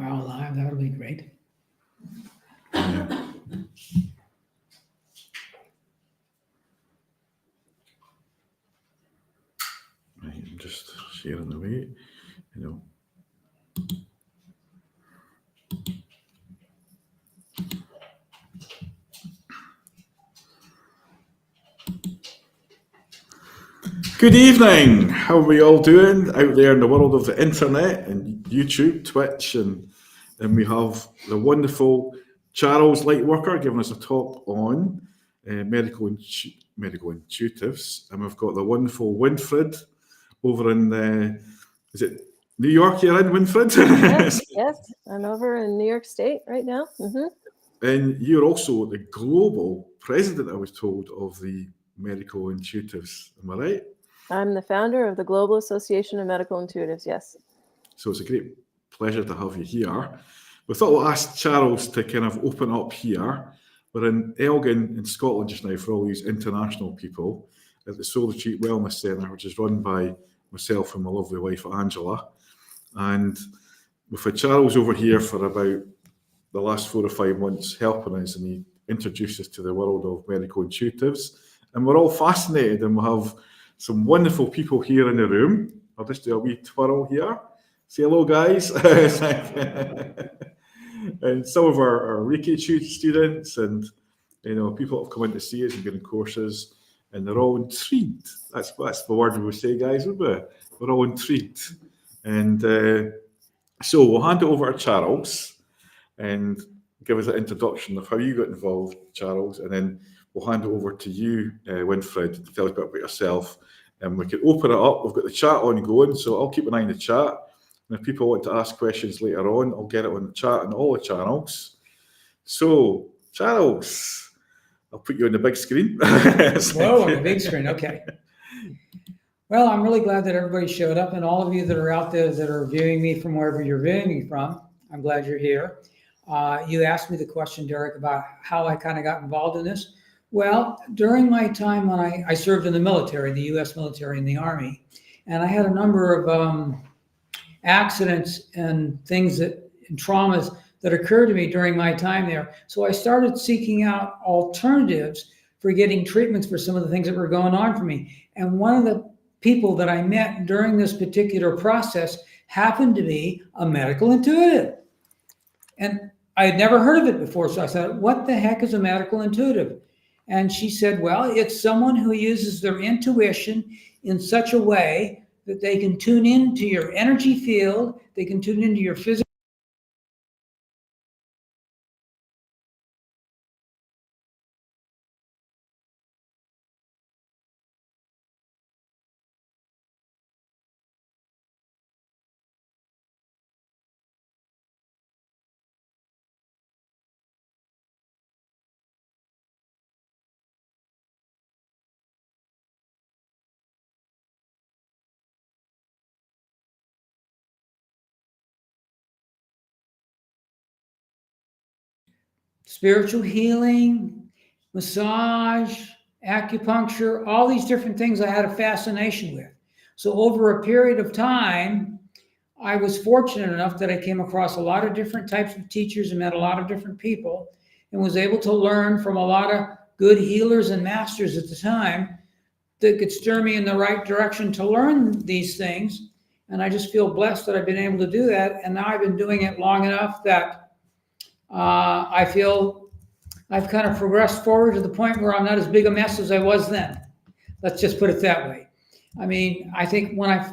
Wow, live, that would be great. Right, I'm just sharing away, Good evening. How are we all doing out there in the world of the internet and YouTube, Twitch, and we have the wonderful Charles Lightwalker giving us a talk on medical intuitives, and we've got the wonderful Winifred over in is it New York? You're in, Winifred? Yes, I'm over in New York State right now. And you're also the global president, I was told, of the Medical Intuitives. Am I right? I'm the founder of the Global Association of Medical Intuitives, yes. So it's a great pleasure to have you here. We thought we'll ask Charles to kind of open up here. We're in Elgin in Scotland just now for all these international people at the Soul Retreat Wellness Centre, which is run by myself and my lovely wife, Angela. And we've had Charles over here for about the last 4 or 5 months helping us, and he introduced us to the world of medical intuitives. And we're all fascinated, and we have some wonderful people here in the room. I'll just do a wee twirl here. Say hello, guys. And some of our Reiki students and people have come in to see us and been in courses, and they're all intrigued. That's the word we would say, guys, wouldn't we? We're all intrigued. And so we'll hand it over to Charles and give us an introduction of how you got involved, Charles, and then we'll hand it over to you, Winifred, to tell us a bit about yourself. And we can open it up. We've got the chat ongoing, so I'll keep an eye on the chat. And if people want to ask questions later on, I'll get it on the chat on all the channels. So, Charles, I'll put you on the big screen. Whoa, on the big screen, okay. Well, I'm really glad that everybody showed up, and all of you that are out there that are viewing me from wherever you're viewing me from, I'm glad you're here. You asked me the question, Derek, about how I kind of got involved in this. Well, during my time when I served in the military, the U.S. military and the Army, and I had a number of accidents and things and traumas that occurred to me during my time there. So I started seeking out alternatives for getting treatments for some of the things that were going on for me. And one of the people that I met during this particular process happened to be a medical intuitive. And I had never heard of it before. So I said, what the heck is a medical intuitive? And she said, well, it's someone who uses their intuition in such a way that they can tune into your energy field, they can tune into your physical. Spiritual healing, massage, acupuncture, all these different things I had a fascination with. So over a period of time, I was fortunate enough that I came across a lot of different types of teachers and met a lot of different people and was able to learn from a lot of good healers and masters at the time that could steer me in the right direction to learn these things. And I just feel blessed that I've been able to do that. And now I've been doing it long enough that I feel I've kind of progressed forward to the point where I'm not as big a mess as I was then. Let's just put it that way. I mean, I think when I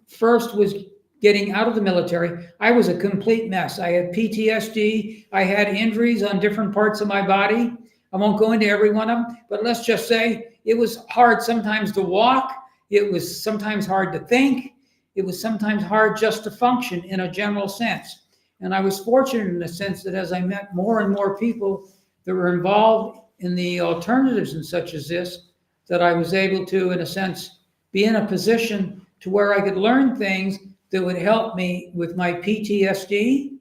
first was getting out of the military, I was a complete mess. I had PTSD. I had injuries on different parts of my body. I won't go into every one of them, but let's just say it was hard sometimes to walk. It was sometimes hard to think. It was sometimes hard just to function in a general sense. And I was fortunate in the sense that as I met more and more people that were involved in the alternatives and such as this, that I was able to, in a sense, be in a position to where I could learn things that would help me with my PTSD,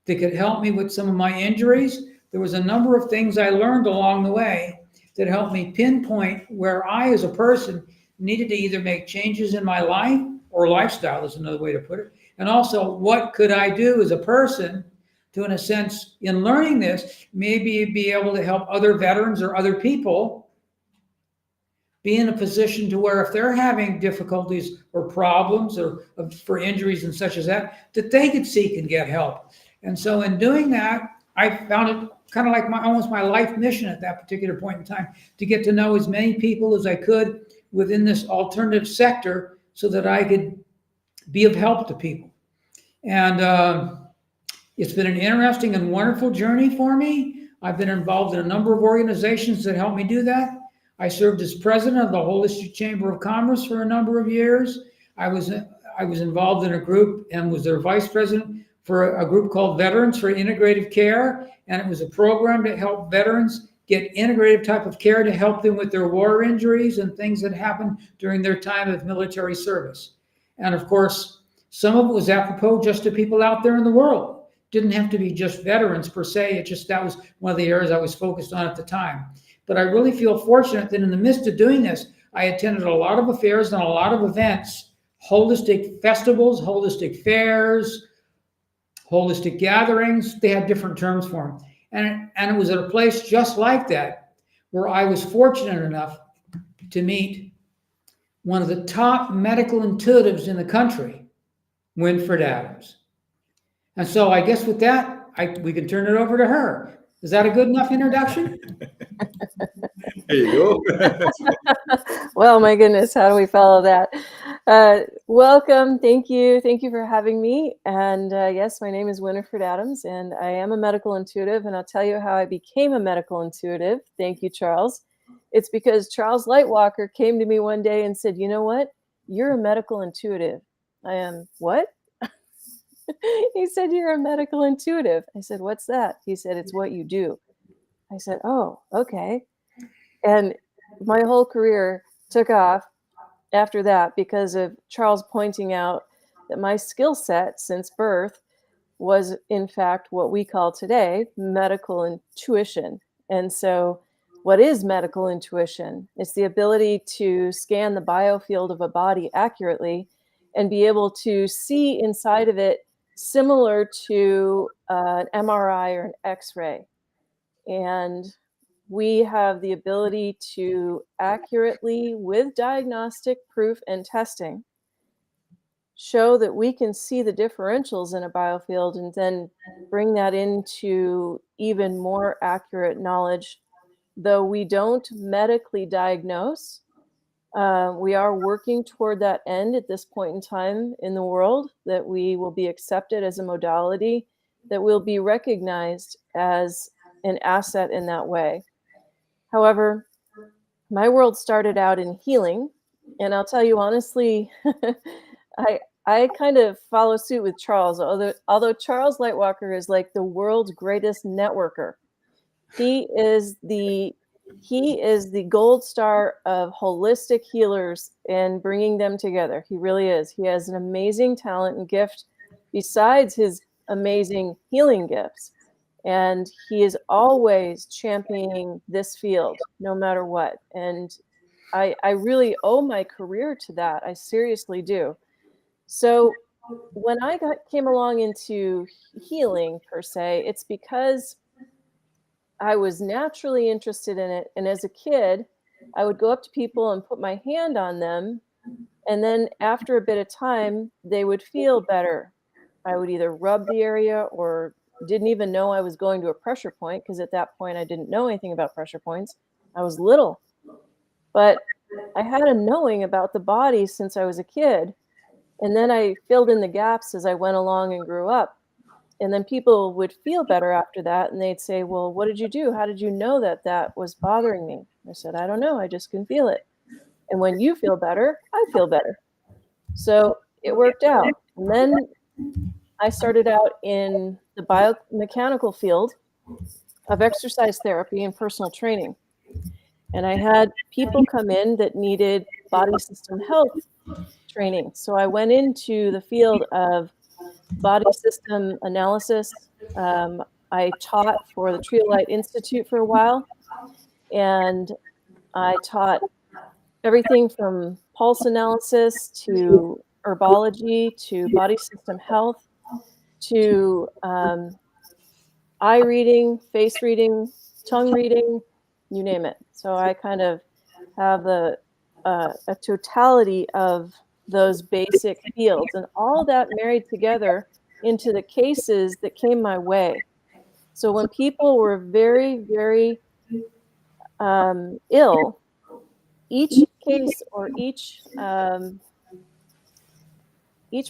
that could help me with some of my injuries. There was a number of things I learned along the way that helped me pinpoint where I, as a person, needed to either make changes in my life or lifestyle is another way to put it. And also, what could I do as a person to, in a sense, in learning this, maybe be able to help other veterans or other people be in a position to where if they're having difficulties or problems or for injuries and such as that, that they could seek and get help. And so in doing that, I found it kind of like almost my life mission at that particular point in time, to get to know as many people as I could within this alternative sector so that I could be of help to people. And it's been an interesting and wonderful journey for me. I've been involved in a number of organizations that helped me do that. I served as president of the Holistic Chamber of Commerce for a number of years. I was involved in a group and was their vice president for a group called Veterans for Integrative Care, and it was a program to help veterans get integrative type of care to help them with their war injuries and things that happened during their time of military service. And of course, some of it was apropos just to people out there in the world. Didn't have to be just veterans per se. It just, that was one of the areas I was focused on at the time. But I really feel fortunate that in the midst of doing this, I attended a lot of affairs and a lot of events, holistic festivals, holistic fairs, holistic gatherings. They had different terms for them. And it was at a place just like that where I was fortunate enough to meet one of the top medical intuitives in the country, Winifred Adams. And so I guess with that, we can turn it over to her. Is that a good enough introduction? There you go. Well, my goodness, how do we follow that? Welcome. Thank you. Thank you for having me. And yes, my name is Winifred Adams, and I am a medical intuitive. And I'll tell you how I became a medical intuitive. Thank you, Charles. It's because Charles Lightwalker came to me one day and said, you know what? You're a medical intuitive. I am, what? He said, you're a medical intuitive. I said, what's that? He said, it's what you do. I said, oh, okay. And my whole career took off after that because of Charles pointing out that my skill set since birth was, in fact, what we call today medical intuition. And so what is medical intuition? It's the ability to scan the biofield of a body accurately and be able to see inside of it similar to an MRI or an X-ray. And we have the ability to accurately, with diagnostic proof and testing, show that we can see the differentials in a biofield and then bring that into even more accurate knowledge. Though we don't medically diagnose, we are working toward that end at this point in time in the world, that we will be accepted as a modality, that will be recognized as an asset in that way. However, my world started out in healing, and I'll tell you honestly, I kind of follow suit with Charles, although Charles Lightwalker is like the world's greatest networker. He is the gold star of holistic healers and bringing them together. He really is. He has an amazing talent and gift besides his amazing healing gifts. And he is always championing this field, no matter what. And I really owe my career to that. I seriously do. So when I came along into healing, per se, it's because I was naturally interested in it. And as a kid, I would go up to people and put my hand on them. And then after a bit of time, they would feel better. I would either rub the area or didn't even know I was going to a pressure point, because at that point I didn't know anything about pressure points. I was little. But I had a knowing about the body since I was a kid. And then I filled in the gaps as I went along and grew up. And then people would feel better after that. And they'd say, well, what did you do? How did you know that that was bothering me? I said, I don't know. I just can feel it. And when you feel better, I feel better. So it worked out. And then I started out in the biomechanical field of exercise therapy and personal training. And I had people come in that needed body system health training. So I went into the field of body system analysis. I taught for the Triolite Institute for a while, and I taught everything from pulse analysis to herbology to body system health to eye reading, face reading, tongue reading, you name it. So I kind of have a totality of those basic fields, and all that married together into the cases that came my way. So when people were very, very ill, each case or each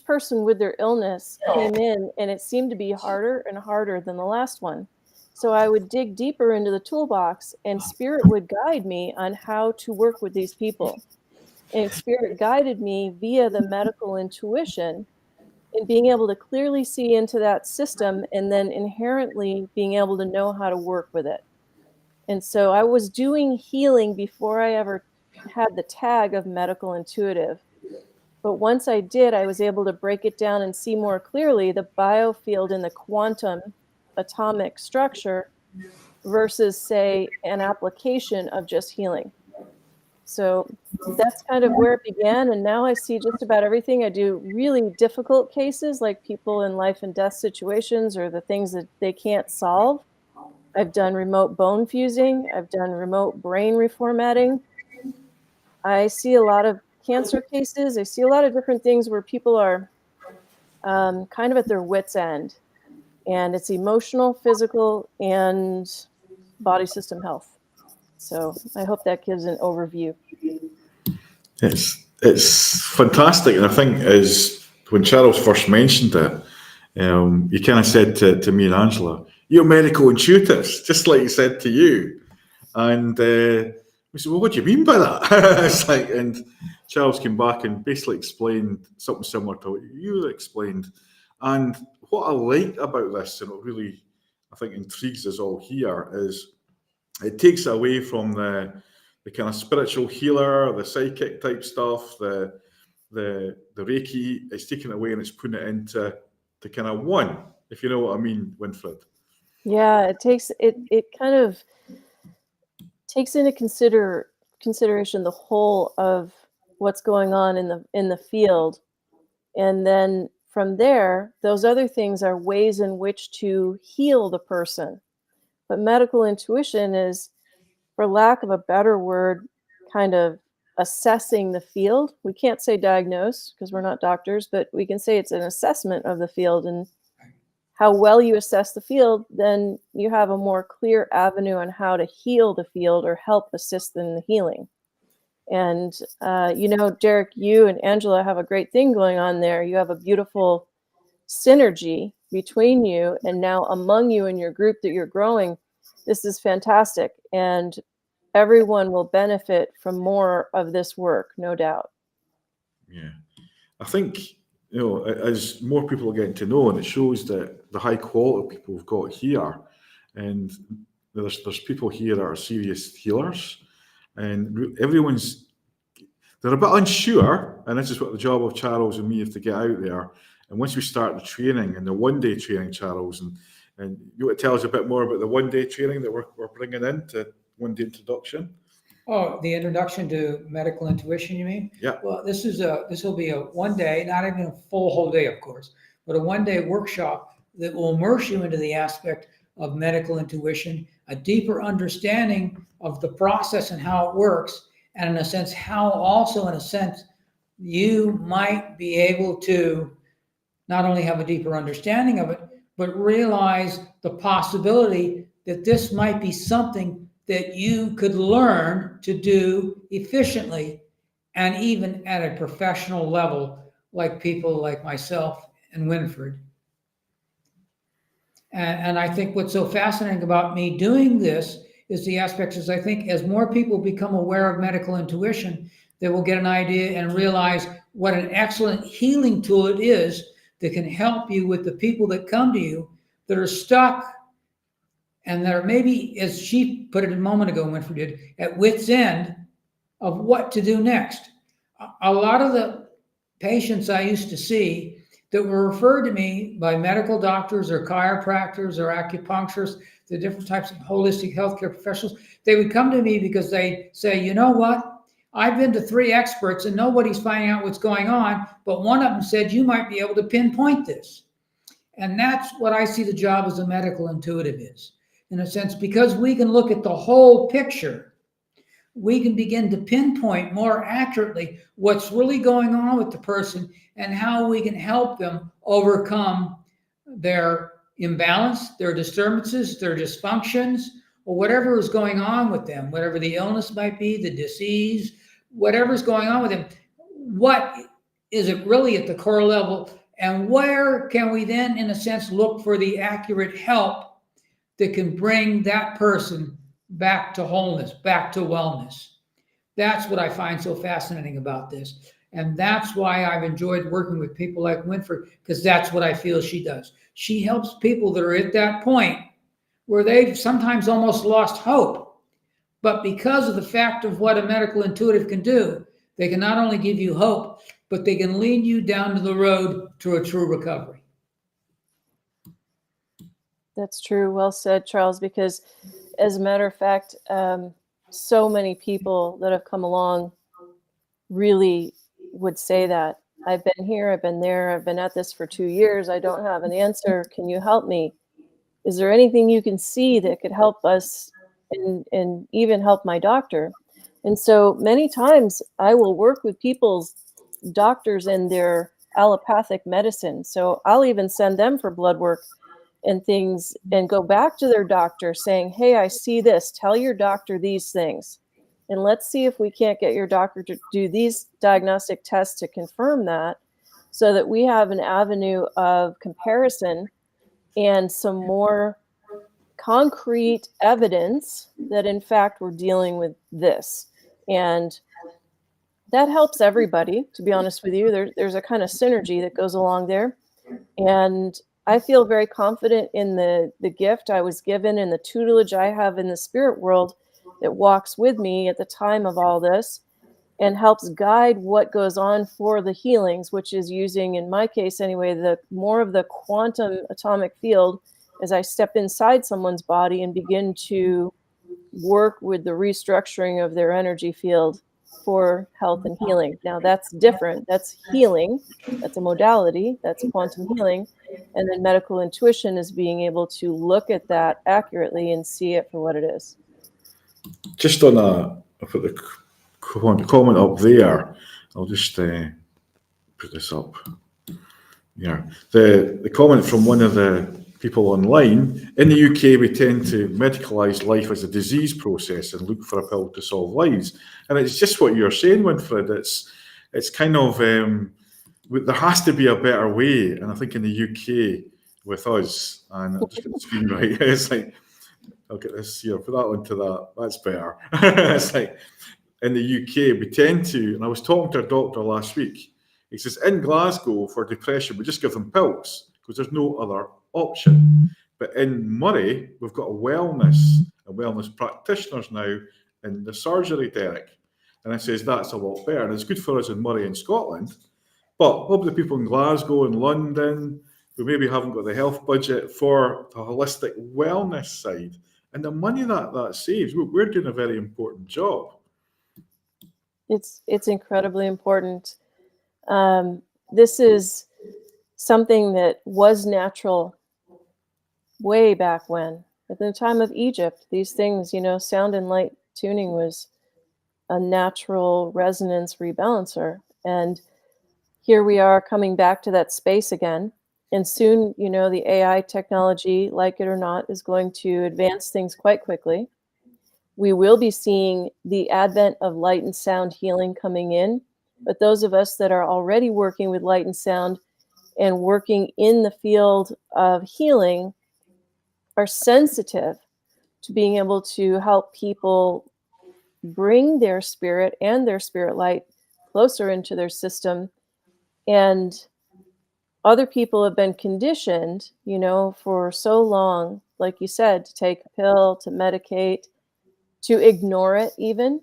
person with their illness came in, and it seemed to be harder and harder than the last one. So I would dig deeper into the toolbox, and Spirit would guide me on how to work with these people. And Spirit guided me via the medical intuition in being able to clearly see into that system, and then inherently being able to know how to work with it. And so I was doing healing before I ever had the tag of medical intuitive. But once I did, I was able to break it down and see more clearly the biofield and the quantum atomic structure versus, say, an application of just healing. So that's kind of where it began. And now I see just about everything. I do really difficult cases, like people in life and death situations, or the things that they can't solve. I've done remote bone fusing. I've done remote brain reformatting. I see a lot of cancer cases. I see a lot of different things where people are kind of at their wits' end. And it's emotional, physical, and body system health. So I hope that gives an overview. It's fantastic, and I think as when Charles first mentioned it, he kind of said to me and Angela, "You're medical intuitives," just like he said to you. And we said, "Well, what do you mean by that?" It's like, and Charles came back and basically explained something similar to what you explained. And what I like about this, and what really I think intrigues us all here, is it takes it away from the kind of spiritual healer, the psychic type stuff, the Reiki. It's taken it away and it's putting it into the kind of one, if you know what I mean, Winifred. Yeah, it kind of takes into consideration the whole of what's going on in the field, and then from there, those other things are ways in which to heal the person. But medical intuition is, for lack of a better word, kind of assessing the field. We can't say diagnose because we're not doctors, but we can say it's an assessment of the field, and how well you assess the field, then you have a more clear avenue on how to heal the field or help assist in the healing. And, Derek, you and Angela have a great thing going on there. You have a beautiful synergy between you, and now among you and your group that you're growing. This is fantastic. And everyone will benefit from more of this work, no doubt. Yeah. I think, as more people are getting to know, and it shows that the high quality people we've got here, and there's people here that are serious healers, and they're a bit unsure, and this is what the job of Charles and me is to get out there. And once we start the training, and the one-day training, Charles, and you want to tell us a bit more about the one-day training that we're bringing in, to one-day introduction? Oh, the introduction to medical intuition, you mean? Yeah. Well, this will be a one day, not even a full whole day, of course, but a one-day workshop that will immerse you into the aspect of medical intuition, a deeper understanding of the process and how it works, and in a sense, you might be able to not only have a deeper understanding of it, but realize the possibility that this might be something that you could learn to do efficiently, and even at a professional level, like people like myself and Winifred. And I think what's so fascinating about me doing this is the aspects is, I think, as more people become aware of medical intuition, they will get an idea and realize what an excellent healing tool it is that can help you with the people that come to you that are stuck and that are maybe, as she put it a moment ago, Winifred did, at wit's end of what to do next. A lot of the patients I used to see that were referred to me by medical doctors or chiropractors or acupuncturists, the different types of holistic healthcare professionals, they would come to me because they say, you know what? I've been to 3 experts and nobody's finding out what's going on, but one of them said you might be able to pinpoint this. And that's what I see the job as a medical intuitive is, in a sense, because we can look at the whole picture. We can begin to pinpoint more accurately what's really going on with the person and how we can help them overcome their imbalance, their disturbances, their dysfunctions, or whatever is going on with them, whatever the illness might be, the disease, whatever's going on with them. What is it really at the core level? And where can we then, in a sense, look for the accurate help that can bring that person back to wholeness, back to wellness? That's what I find so fascinating about this. And that's why I've enjoyed working with people like Winifred, because that's what I feel she does. She helps people that are at that point where they've sometimes almost lost hope. But because of the fact of what a medical intuitive can do, they can not only give you hope, but they can lead you down to the road to a true recovery. That's true. Well said, Charles, because as a matter of fact, so many people that have come along really would say that. I've been here, I've been there, I've been at this for 2 years. I don't have an answer. Can you help me? Is there anything you can see that could help us and even help my doctor? And so many times I will work with people's doctors and their allopathic medicine. So I'll even send them for blood work and things and go back to their doctor saying, hey, I see this. Tell your doctor these things. And let's see if we can't get your doctor to do these diagnostic tests to confirm that, so that we have an avenue of comparison and some more concrete evidence that in fact we're dealing with this. And that helps everybody, to be honest with you. There's a kind of synergy that goes along there. And I feel very confident in the gift I was given and the tutelage I have in the spirit world that walks with me at the time of all this and helps guide what goes on for the healings, which is using, in my case anyway, the more of the quantum atomic field as I step inside someone's body and begin to work with the restructuring of their energy field for health and healing. Now that's different. That's healing. That's a modality. That's quantum healing. And then medical intuition is being able to look at that accurately and see it for what it is. Just on I'll put the comment up there. I'll just put this up. Yeah, the comment from one of the people online. In the UK, we tend to medicalise life as a disease process and look for a pill to solve lives. And it's just what you're saying, Winifred. It's kind of there has to be a better way. And I think in the UK with us, and I'll just get the screen right. It's like, I'll get this here, put that one to that. That's better. It's like in the UK, we tend to, and I was talking to a doctor last week. He says in Glasgow for depression, we just give them pills because there's no other option. But in Murray, we've got a wellness practitioners now in the surgery, Derek. And I says that's a lot better. And it's good for us in Murray in Scotland. But probably the people in Glasgow and London who maybe haven't got the health budget for the holistic wellness side. And the money that saves, we're doing a very important job. It's incredibly important. This is something that was natural way back when. At the time of Egypt, these things, sound and light tuning was a natural resonance rebalancer. And here we are coming back to that space again. And soon, the AI technology, like it or not, is going to advance things quite quickly. We will be seeing the advent of light and sound healing coming in. But those of us that are already working with light and sound and working in the field of healing are sensitive to being able to help people bring their spirit and their spirit light closer into their system. And other people have been conditioned, for so long, like you said, to take a pill, to medicate, to ignore it even.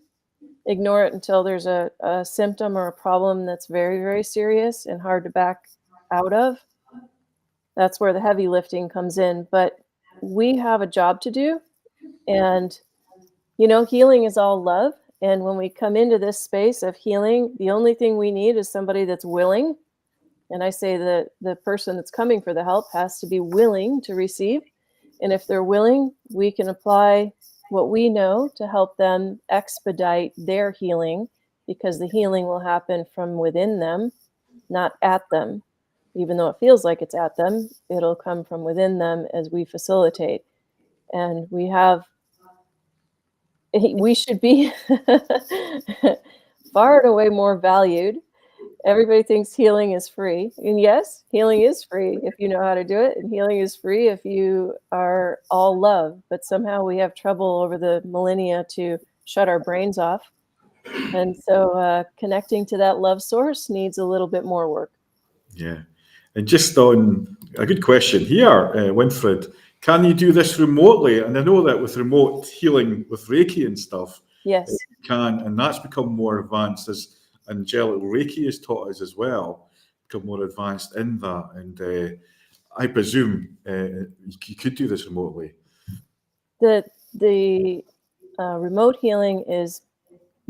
Ignore it until there's a symptom or a problem that's very, very serious and hard to back out of. That's where the heavy lifting comes in. But we have a job to do. And, healing is all love. And when we come into this space of healing, the only thing we need is somebody that's willing. And I say that the person that's coming for the help has to be willing to receive. And if they're willing, we can apply what we know to help them expedite their healing, because the healing will happen from within them, not at them. Even though it feels like it's at them, it'll come from within them as we facilitate. And we should be far and away more valued. Everybody thinks healing is free. And yes, healing is free if you know how to do it. And healing is free if you are all love. But somehow we have trouble over the millennia to shut our brains off. And so connecting to that love source needs a little bit more work. Yeah. And just on a good question here, Winifred, can you do this remotely? And I know that with remote healing with Reiki and stuff, Yes. it can, and that's become more advanced as angelic Reiki has taught us as well, become more advanced in that. And I presume you could do this remotely. The remote healing is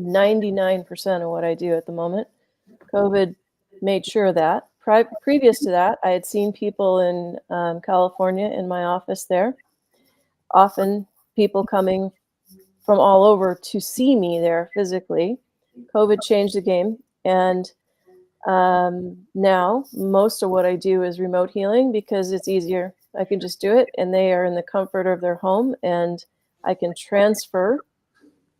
99% of what I do at the moment. COVID made sure of that. Previous to that, I had seen people in California in my office there. Often people coming from all over to see me there physically. COVID changed the game. And now most of what I do is remote healing because it's easier. I can just do it and they are in the comfort of their home, and I can transfer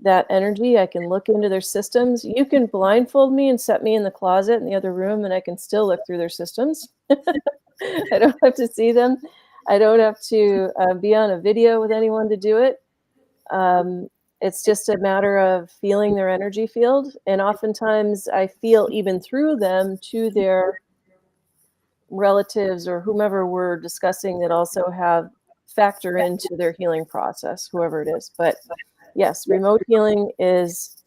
that energy. I can look into their systems. You can blindfold me and set me in the closet in the other room and I can still look through their systems. I don't have to see them. I don't have to be on a video with anyone to do it. It's just a matter of feeling their energy field. And oftentimes I feel even through them to their relatives or whomever we're discussing that also have factor into their healing process, whoever it is. But yes, remote healing is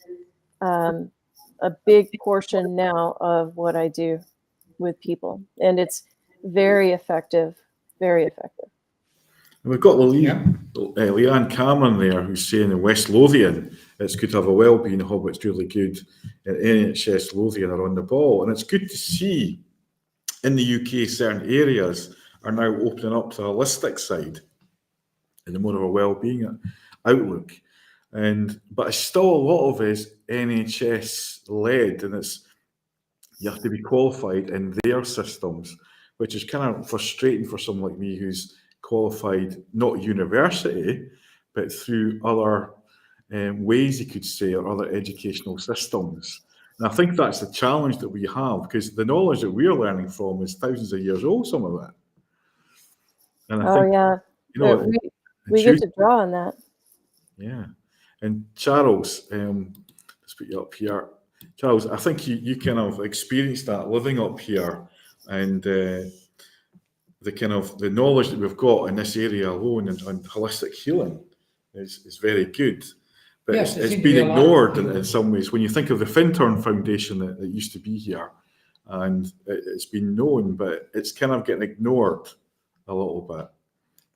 a big portion now of what I do with people. And it's very effective, very effective. And we've got Leanne Cameron there, who's saying in West Lothian, it's good to have a wellbeing hub. It's really good. And NHS Lothian are on the ball. And it's good to see in the UK certain areas are now opening up to a holistic side and the more of a wellbeing outlook. But it's still a lot of it is NHS led, and you have to be qualified in their systems, which is kind of frustrating for someone like me who's qualified not university, but through other ways, you could say, or other educational systems. And I think that's the challenge that we have, because the knowledge that we're learning from is thousands of years old, some of it. And I think, yeah. you know, we get to draw on that. Yeah. And Charles, let's put you up here. Charles, I think you kind of experienced that living up here, and the knowledge that we've got in this area alone and holistic healing is very good. But Yes, it's been ignored in some ways. When you think of the Finturn Foundation that used to be here, and it's been known, but it's kind of getting ignored a little bit.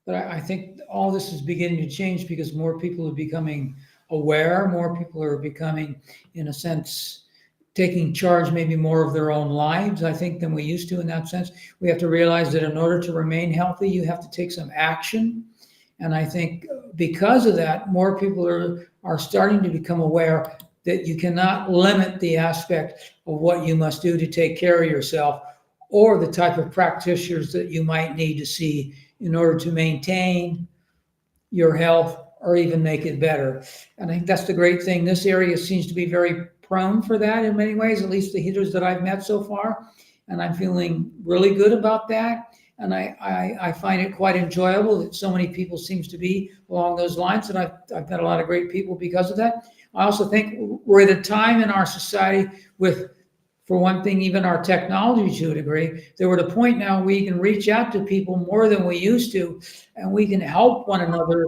But I think all this is beginning to change because more people are becoming aware, more people are becoming, in a sense, taking charge maybe more of their own lives, I think, than we used to in that sense. We have to realize that in order to remain healthy, you have to take some action. And I think because of that, more people are starting to become aware that you cannot limit the aspect of what you must do to take care of yourself or the type of practitioners that you might need to see in order to maintain your health or even make it better. And I think that's the great thing. This area seems to be very prone for that in many ways, at least the healers that I've met so far. And I'm feeling really good about that. And I find it quite enjoyable that so many people seems to be along those lines. And I've met a lot of great people because of that. I also think we're at a time in our society with, for one thing, even our technology to a degree, that we're at a point now we can reach out to people more than we used to, and we can help one another,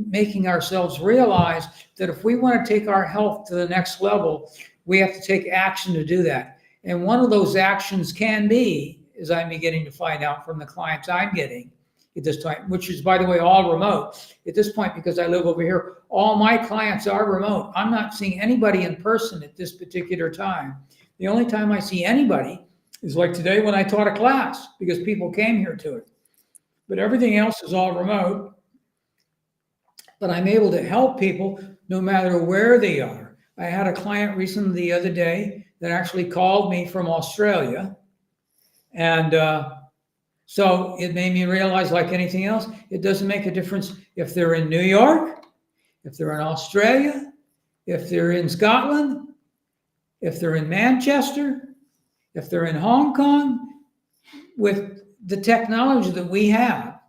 making ourselves realize that if we want to take our health to the next level, we have to take action to do that. And one of those actions can be, as I'm beginning to find out from the clients I'm getting, at this time, which is, by the way, all remote at this point because I live over here. All my clients are remote. I'm not seeing anybody in person at this particular time. The only time I see anybody is like today when I taught a class because people came here to it. But everything else is all remote. But I'm able to help people no matter where they are. I had a client recently the other day that actually called me from Australia. And so it made me realize, like anything else, it doesn't make a difference if they're in New York, if they're in Australia, if they're in Scotland, if they're in Manchester, if they're in Hong Kong. With the technology that we have,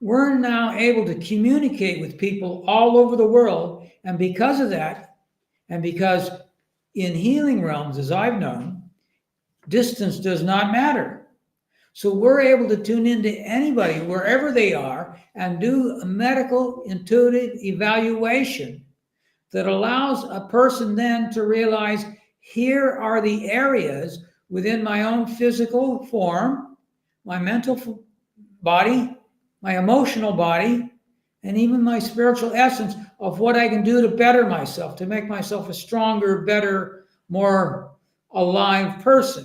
we're now able to communicate with people all over the world. And because of that, and because in healing realms, as I've known, distance does not matter. So we're able to tune into anybody, wherever they are, and do a medical intuitive evaluation that allows a person then to realize, here are the areas within my own physical form, my mental body, my emotional body, and even my spiritual essence of what I can do to better myself, to make myself a stronger, better, more alive person.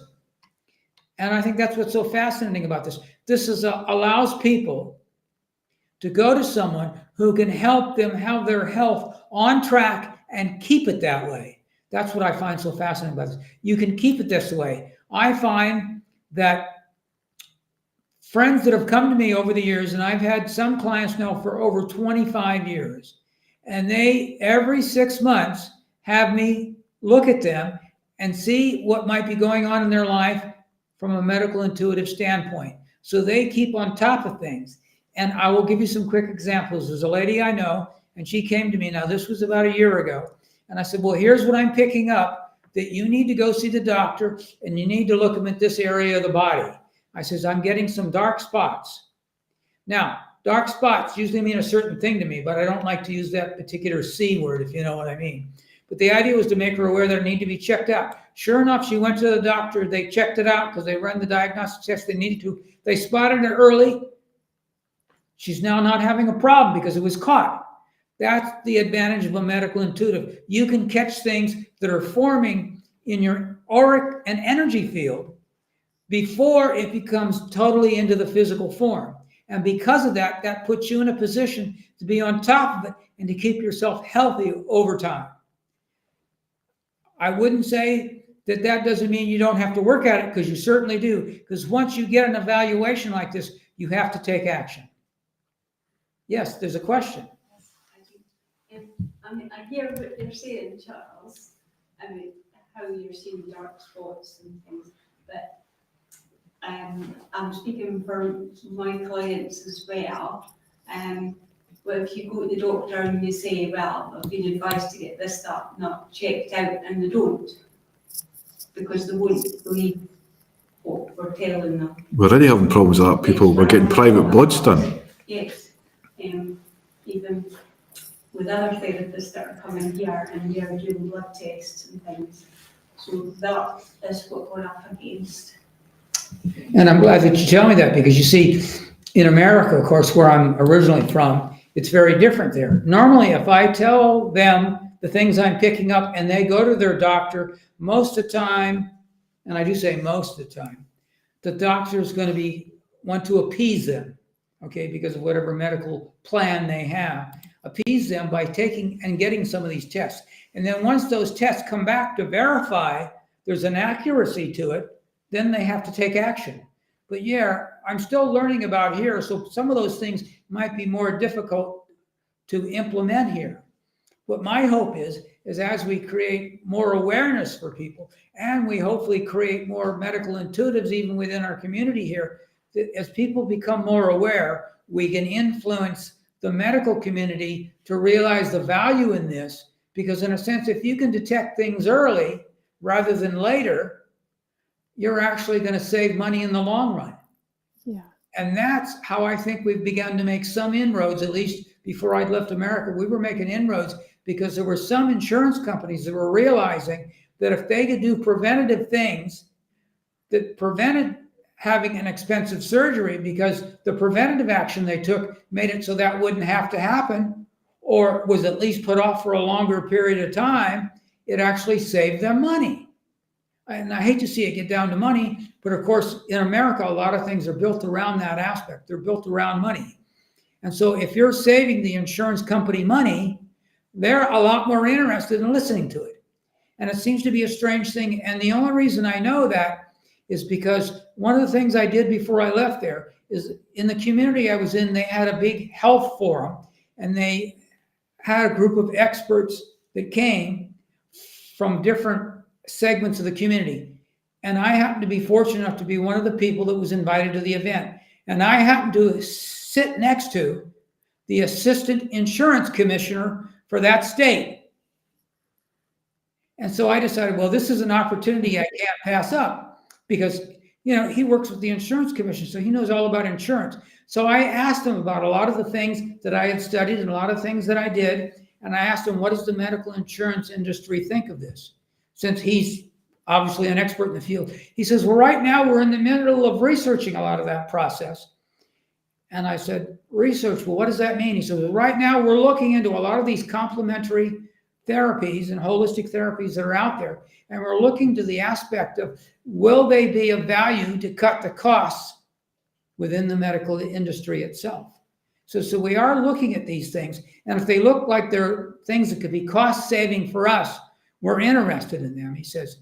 And I think that's what's so fascinating about this. This allows people to go to someone who can help them have their health on track and keep it that way. That's what I find so fascinating about this. You can keep it this way. I find that friends that have come to me over the years, and I've had some clients now for over 25 years, and they every 6 months have me look at them and see what might be going on in their life from a medical intuitive standpoint. So they keep on top of things. And I will give you some quick examples. There's a lady I know, and she came to me. Now, this was about a year ago. And I said, well, here's what I'm picking up, that you need to go see the doctor, and you need to look at this area of the body. I says, I'm getting some dark spots. Now, dark spots usually mean a certain thing to me, but I don't like to use that particular C word, if you know what I mean. But the idea was to make her aware that it needed to be checked out. Sure enough, she went to the doctor. They checked it out because they ran the diagnostic test they needed to. They spotted it early. She's now not having a problem because it was caught. That's the advantage of a medical intuitive. You can catch things that are forming in your auric and energy field before it becomes totally into the physical form. And because of that, that puts you in a position to be on top of it and to keep yourself healthy over time. I wouldn't say that that doesn't mean you don't have to work at it, because you certainly do. Because once you get an evaluation like this, you have to take action. Yes, there's a question. Yes, I mean, I hear what you're saying, Charles. I mean, how you're seeing dark spots and things. But I'm speaking for my clients as well. Well, if you go to the doctor and you say, well, I've been advised to get this, that, not checked out, and they don't, because they won't believe what we're telling them. We're already having problems with that, people. We're getting private bloods done. Yes, even with other therapists that are coming here and they're doing blood tests and things. So that is what we're up against. And I'm glad that you tell me that, because you see, in America, of course, where I'm originally from, it's very different there. Normally, if I tell them the things I'm picking up and they go to their doctor, most of the time, and I do say most of the time, the doctor is going to want to appease them, okay, because of whatever medical plan they have. Appease them by taking and getting some of these tests. And then once those tests come back to verify there's an accuracy to it, then they have to take action. But yeah, I'm still learning about here, so some of those things might be more difficult to implement here. What my hope is as we create more awareness for people, and we hopefully create more medical intuitives even within our community here, that as people become more aware, we can influence the medical community to realize the value in this. Because in a sense, if you can detect things early rather than later, you're actually going to save money in the long run. Yeah. And that's how I think we've begun to make some inroads. At least before I'd left America, we were making inroads because there were some insurance companies that were realizing that if they could do preventative things that prevented having an expensive surgery because the preventative action they took made it so that wouldn't have to happen, or was at least put off for a longer period of time, it actually saved them money. And I hate to see it get down to money, but of course, in America, a lot of things are built around that aspect. They're built around money. And so if you're saving the insurance company money, they're a lot more interested in listening to it. And it seems to be a strange thing. And the only reason I know that is because one of the things I did before I left there is in the community I was in, they had a big health forum, and they had a group of experts that came from different segments of the community. And I happened to be fortunate enough to be one of the people that was invited to the event. And I happened to sit next to the assistant insurance commissioner for that state. And so I decided, well, this is an opportunity I can't pass up because, he works with the insurance commission, so he knows all about insurance. So I asked him about a lot of the things that I had studied and a lot of things that I did. And I asked him, what does the medical insurance industry think of this? Since he's obviously an expert in the field. He says, well, right now we're in the middle of researching a lot of that process. And I said, research, well, what does that mean? He said, well, right now we're looking into a lot of these complementary therapies and holistic therapies that are out there. And we're looking to the aspect of, will they be of value to cut the costs within the medical industry itself? So we are looking at these things. And if they look like they're things that could be cost saving for us, we're interested in them, he says.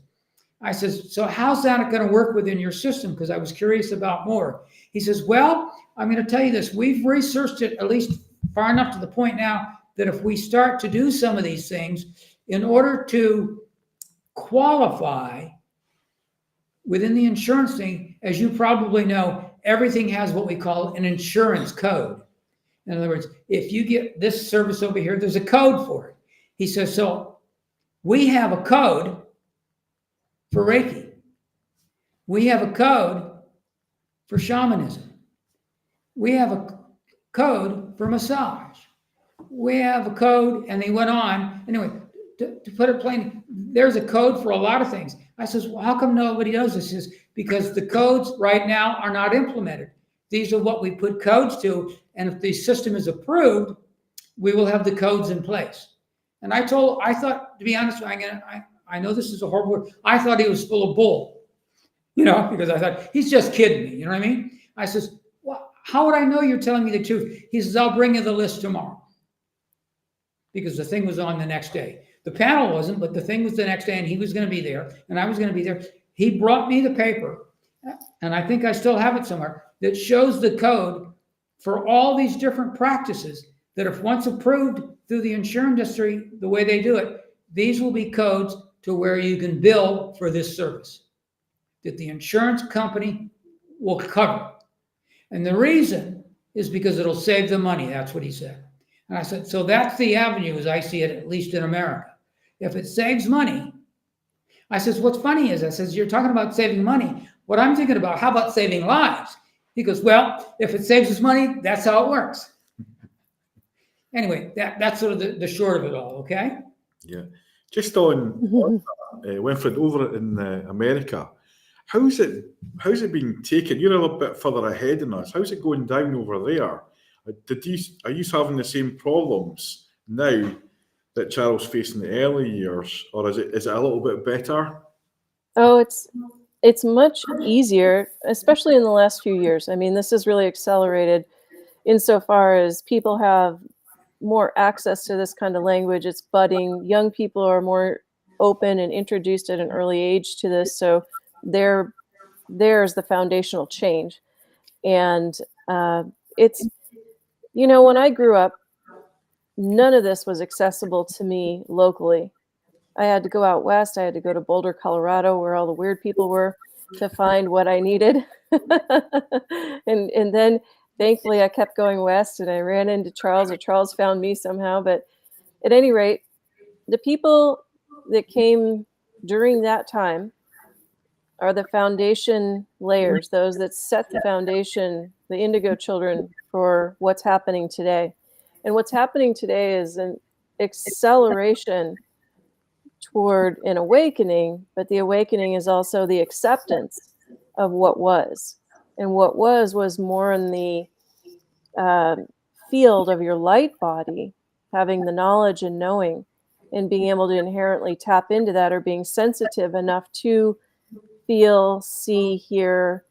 I says, so how's that going to work within your system? Because I was curious about more. He says, well, I'm going to tell you this. We've researched it at least far enough to the point now that if we start to do some of these things, in order to qualify within the insurance thing, as you probably know, everything has what we call an insurance code. In other words, if you get this service over here, there's a code for it. He says, so we have a code for Reiki. We have a code for shamanism. We have a code for massage. We have a code, and he went on. Anyway, to put it plain, there's a code for a lot of things. I says, well, how come nobody knows this? He says, because the codes right now are not implemented. These are what we put codes to, and if the system is approved, we will have the codes in place. And I thought, to be honest, I know this is a horrible word. I thought he was full of bull, because I thought, he's just kidding me. You know what I mean? I says, well, how would I know you're telling me the truth? He says, I'll bring you the list tomorrow. Because the thing was on the next day. The panel wasn't, but the thing was the next day, and he was going to be there, and I was going to be there. He brought me the paper, and I think I still have it somewhere, that shows the code for all these different practices that if once approved through the insurance industry, the way they do it, these will be codes to where you can bill for this service that the insurance company will cover. And the reason is because it'll save them money. That's what he said. And I said, so that's the avenue as I see it, at least in America. If it saves money, I says, what's funny is, I says, you're talking about saving money. What I'm thinking about, how about saving lives? He goes, well, if it saves us money, that's how it works. Anyway, that's sort of the short of it all, okay? Yeah. Just on Winifred, over in America, how's it being taken? You're a little bit further ahead than us. How's it going down over there? Are you having the same problems now that Charles faced in the early years, or is it a little bit better? Oh, it's much easier, especially in the last few years. I mean, this has really accelerated insofar as people have more access to this kind of language. It's budding. Young people are more open and introduced at an early age to this. So there's the foundational change. And it's, when I grew up, none of this was accessible to me locally. I had to go out west. I had to go to Boulder, Colorado, where all the weird people were, to find what I needed. and then thankfully I kept going west, and I ran into Charles, or Charles found me somehow. But at any rate, the people that came during that time are the foundation layers, those that set the foundation, the indigo children, for what's happening today. And what's happening today is an acceleration toward an awakening, but the awakening is also the acceptance of what was. And what was more in the field of your light body, having the knowledge and knowing and being able to inherently tap into that, or being sensitive enough to feel, see, hear,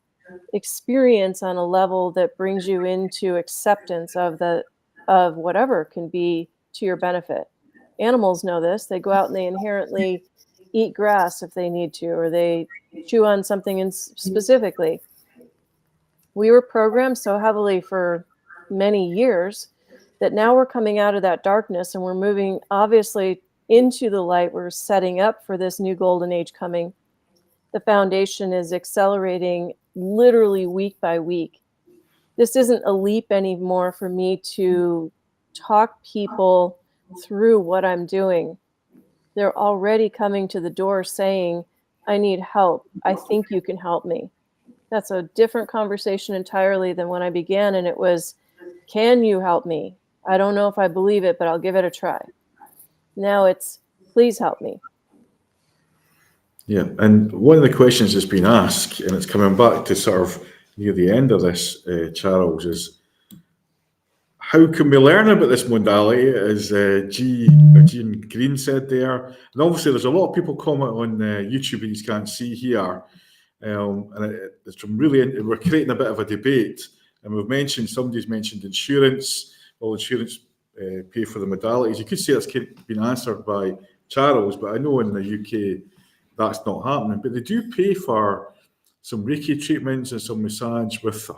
experience on a level that brings you into acceptance of whatever can be to your benefit. Animals know this. They go out and they inherently eat grass if they need to, or they chew on something specifically. We were programmed so heavily for many years that now we're coming out of that darkness and we're moving obviously into the light. We're setting up for this new golden age coming. The foundation is accelerating literally week by week. This isn't a leap anymore for me to talk people through what I'm doing. They're already coming to the door saying, I need help. I think you can help me. That's a different conversation entirely than when I began. And it was, can you help me? I don't know if I believe it, but I'll give it a try. Now it's, please help me. Yeah, and one of the questions that's been asked, and it's coming back to sort of near the end of this, Charles, is how can we learn about this modality, as Jean Green said there? And obviously there's a lot of people comment on YouTube that you can't see here. And it's really, we're creating a bit of a debate. And somebody's mentioned insurance. Will insurance pay for the modalities? You could say that's been answered by Charles, but I know in the UK that's not happening. But they do pay for some Reiki treatments and some massage with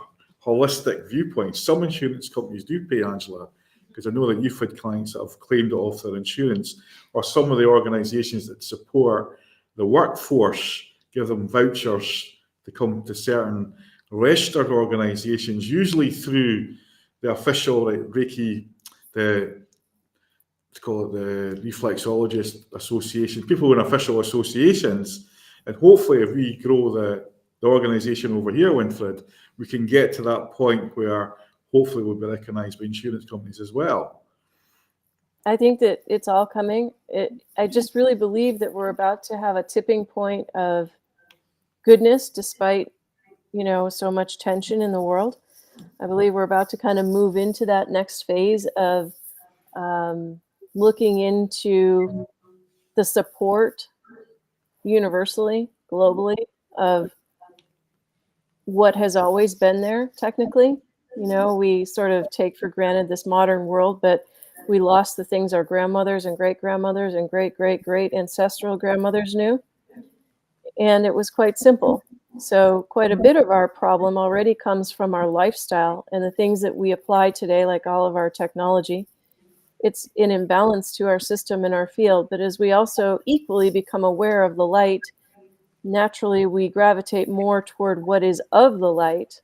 holistic viewpoints. Some insurance companies do pay, Angela, because I know that you've had clients that have claimed it off their insurance, or some of the organisations that support the workforce give them vouchers to come to certain registered organisations, usually through the official Reiki, let's call it the Reflexologist Association, people in official associations. And hopefully if we grow the organisation over here, Winifred, we can get to that point where hopefully we'll be recognised by insurance companies as well. I think that it's all coming. I just really believe that we're about to have a tipping point of goodness, despite, so much tension in the world. I believe we're about to kind of move into that next phase of looking into the support universally, globally, of what has always been there, technically. We sort of take for granted this modern world, but we lost the things our grandmothers and great-grandmothers and great-great-great ancestral grandmothers knew. And it was quite simple. So quite a bit of our problem already comes from our lifestyle and the things that we apply today, like all of our technology. It's an imbalance to our system and our field. But as we also equally become aware of the light, naturally we gravitate more toward what is of the light.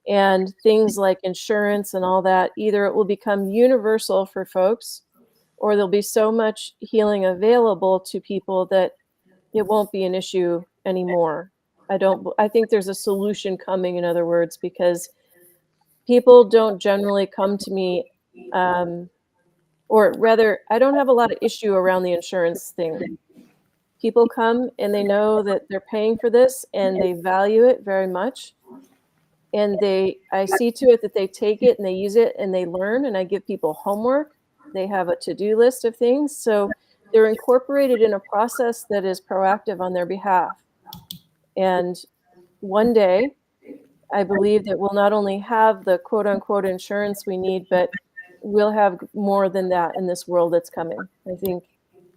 And things like insurance and all that, either it will become universal for folks, or there'll be so much healing available to people that it won't be an issue anymore. I think there's a solution coming, in other words, because people don't generally come to me, or rather, I don't have a lot of issue around the insurance thing. People come and they know that they're paying for this and they value it very much. And I see to it that they take it and they use it and they learn, and I give people homework. They have a to-do list of things. So they're incorporated in a process that is proactive on their behalf. And one day, I believe that we'll not only have the quote unquote insurance we need, but we'll have more than that in this world that's coming. I think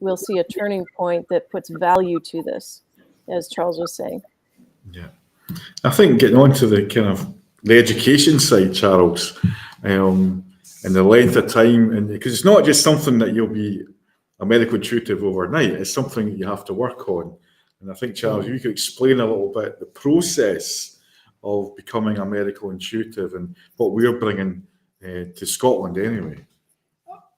we'll see a turning point that puts value to this, as Charles was saying. Yeah. I think getting on to the kind of the education side, Charles, and the length of time, and because it's not just something that you'll be a medical intuitive overnight, it's something that you have to work on. And I think, Charles, you could explain a little bit the process of becoming a medical intuitive and what we're bringing to Scotland anyway.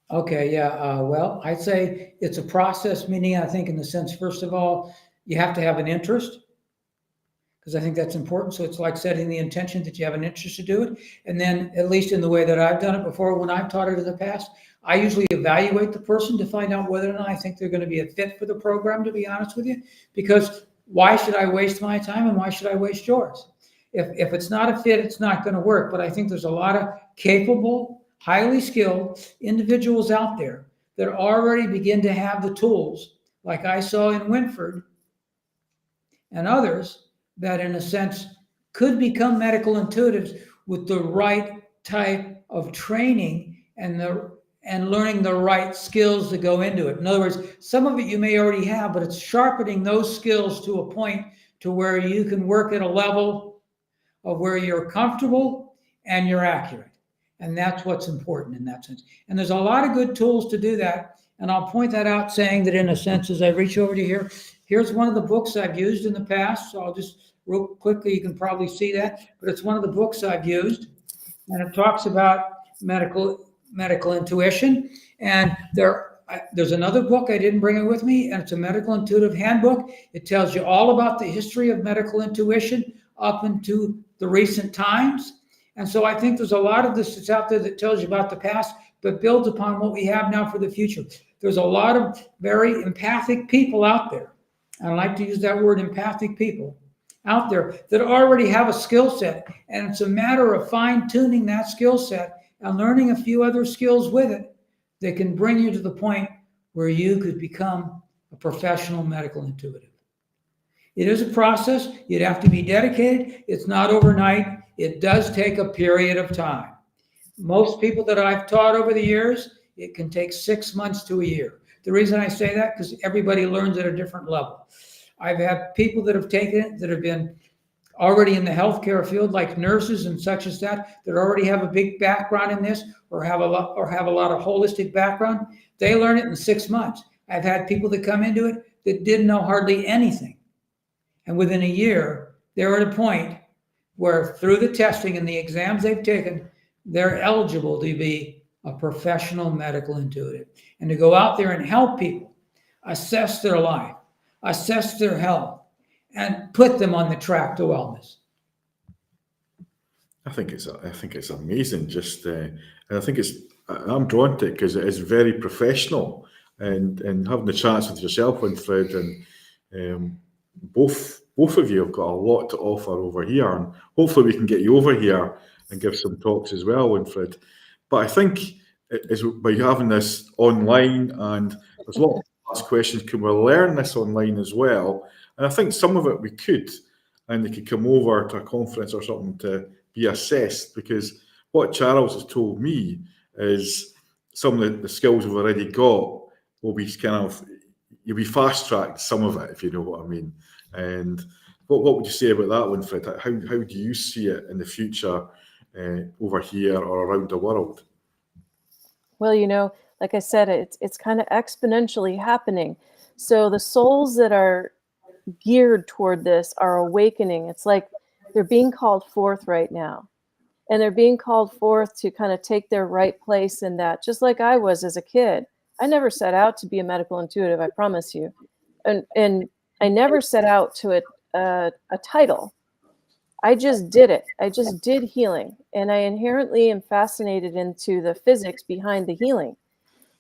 Okay, yeah. Well, I'd say it's a process, meaning I think in the sense, first of all, you have to have an interest, because I think that's important. So it's like setting the intention that you have an interest to do it. And then, at least in the way that I've done it before, when I've taught it in the past, I usually evaluate the person to find out whether or not I think they're going to be a fit for the program, to be honest with you. Because why should I waste my time and why should I waste yours? If it's not a fit, it's not going to work. But I think there's a lot of capable, highly skilled individuals out there that already begin to have the tools, like I saw in Winifred and others, that in a sense could become medical intuitives with the right type of training and learning the right skills to go into it. In other words, some of it you may already have, but it's sharpening those skills to a point to where you can work at a level of where you're comfortable and you're accurate. And that's what's important in that sense. And there's a lot of good tools to do that. And I'll point that out, saying that in a sense, as I reach over to here, here's one of the books I've used in the past. So I'll just real quickly, you can probably see that, but it's one of the books I've used. And it talks about medical intuition. And there's another book, I didn't bring it with me, and it's a medical intuitive handbook. It tells you all about the history of medical intuition up into the recent times. And so I think there's a lot of this that's out there that tells you about the past, but builds upon what we have now for the future. There's a lot of very empathic people out there. I like to use that word, empathic people out there that already have a skill set. And it's a matter of fine-tuning that skill set and learning a few other skills with it that can bring you to the point where you could become a professional medical intuitive. It is a process. You'd have to be dedicated. It's not overnight. It does take a period of time. Most people that I've taught over the years, it can take 6 months to a year. The reason I say that, because everybody learns at a different level. I've had people that have taken it that have been already in the healthcare field, like nurses and such as that already have a big background in this, or have a lot of holistic background. They learn it in 6 months. I've had people that come into it that didn't know hardly anything. And within a year, they're at a point where through the testing and the exams they've taken, they're eligible to be a professional medical intuitive and to go out there and help people assess their life, assess their health, and put them on the track to wellness. I think it's amazing. And I think I'm drawn to it because it is very professional, and having the chance with yourself, Winifred, and both of you have got a lot to offer over here, and hopefully we can get you over here and give some talks as well, Winifred. But I think is by having this online, and there's a lot of ask questions, can we learn this online as well? And I think some of it we could, and they could come over to a conference or something to be assessed, because what Charles has told me is some of the skills we've already got will be you'll be fast-tracked some of it, if you know what I mean. And what would you say about that, Winifred? How do you see it in the future over here or around the world? Well, like I said, it's kind of exponentially happening. So the souls that are geared toward this are awakening. It's like they're being called forth right now. And they're being called forth to kind of take their right place in that, just like I was as a kid. I never set out to be a medical intuitive, I promise you. And I never set out to a title. I just did it. I just did healing. And I inherently am fascinated into the physics behind the healing.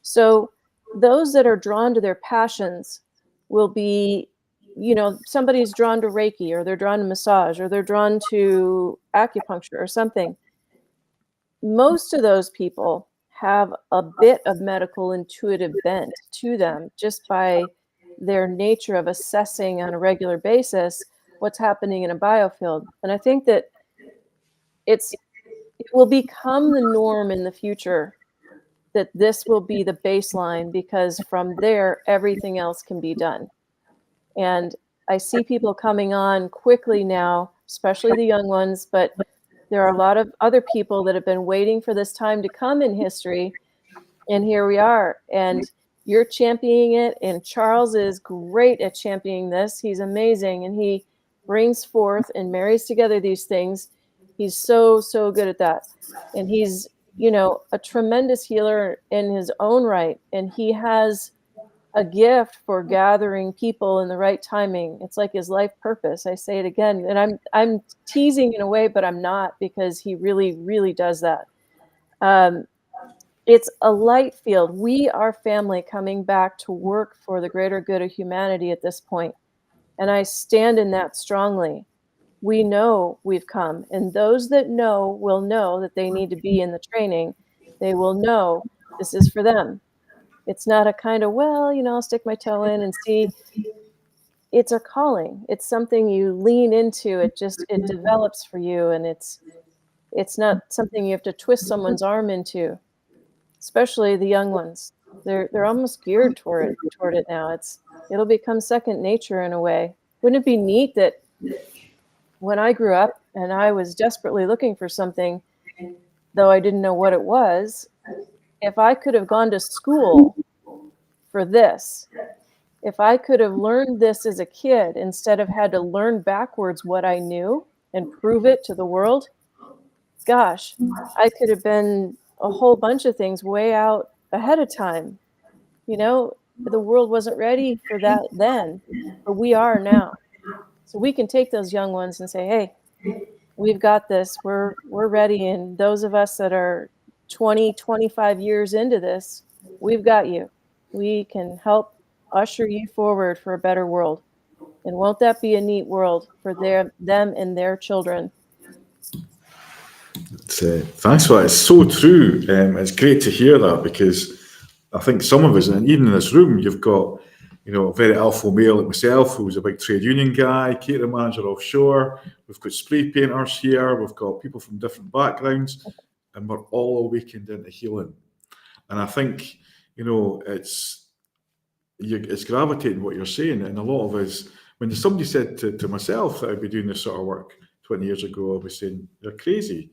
So those that are drawn to their passions will be, somebody's drawn to Reiki, or they're drawn to massage, or they're drawn to acupuncture or something. Most of those people have a bit of medical intuitive bent to them just by their nature of assessing on a regular basis what's happening in a biofield. And I think that it will become the norm in the future, that this will be the baseline, because from there, everything else can be done. And I see people coming on quickly now, especially the young ones, but there are a lot of other people that have been waiting for this time to come in history. And here we are. And you're championing it. And Charles is great at championing this. He's amazing. And he brings forth and marries together these things. He's so good at that. And he's, a tremendous healer in his own right. And he has a gift for gathering people in the right timing. It's like his life purpose. I say it again, and I'm teasing in a way, but I'm not, because he really, really does that. It's a light field. We are family coming back to work for the greater good of humanity at this point. And I stand in that strongly. We know we've come, and those that know will know that they need to be in the training. They will know this is for them. It's not a kind of, well, I'll stick my toe in and see. It's a calling. It's something you lean into. It develops for you, and it's not something you have to twist someone's arm into, especially the young ones. They're almost geared toward it now. It'll become second nature in a way. Wouldn't it be neat that when I grew up and I was desperately looking for something, though I didn't know what it was, if I could have gone to school for this, if I could have learned this as a kid instead of had to learn backwards what I knew and prove it to the world, gosh, I could have been a whole bunch of things way out ahead of time. The world wasn't ready for that then, but we are now. So we can take those young ones and say, hey, we've got this. We're ready. And those of us that are 20, 25 years into this, we've got you. We can help usher you forward for a better world. And won't that be a neat world for them and their children? Thanks for that. It's so true. It's great to hear that, because I think some of us, and even in this room, you've got, a very alpha male like myself, who was a big trade union guy, catering manager offshore. We've got spray painters here. We've got people from different backgrounds, and we're all awakened into healing. And I think, it's gravitating what you're saying. And a lot of us, when somebody said to myself that I'd be doing this sort of work 20 years ago, I was saying, you're crazy.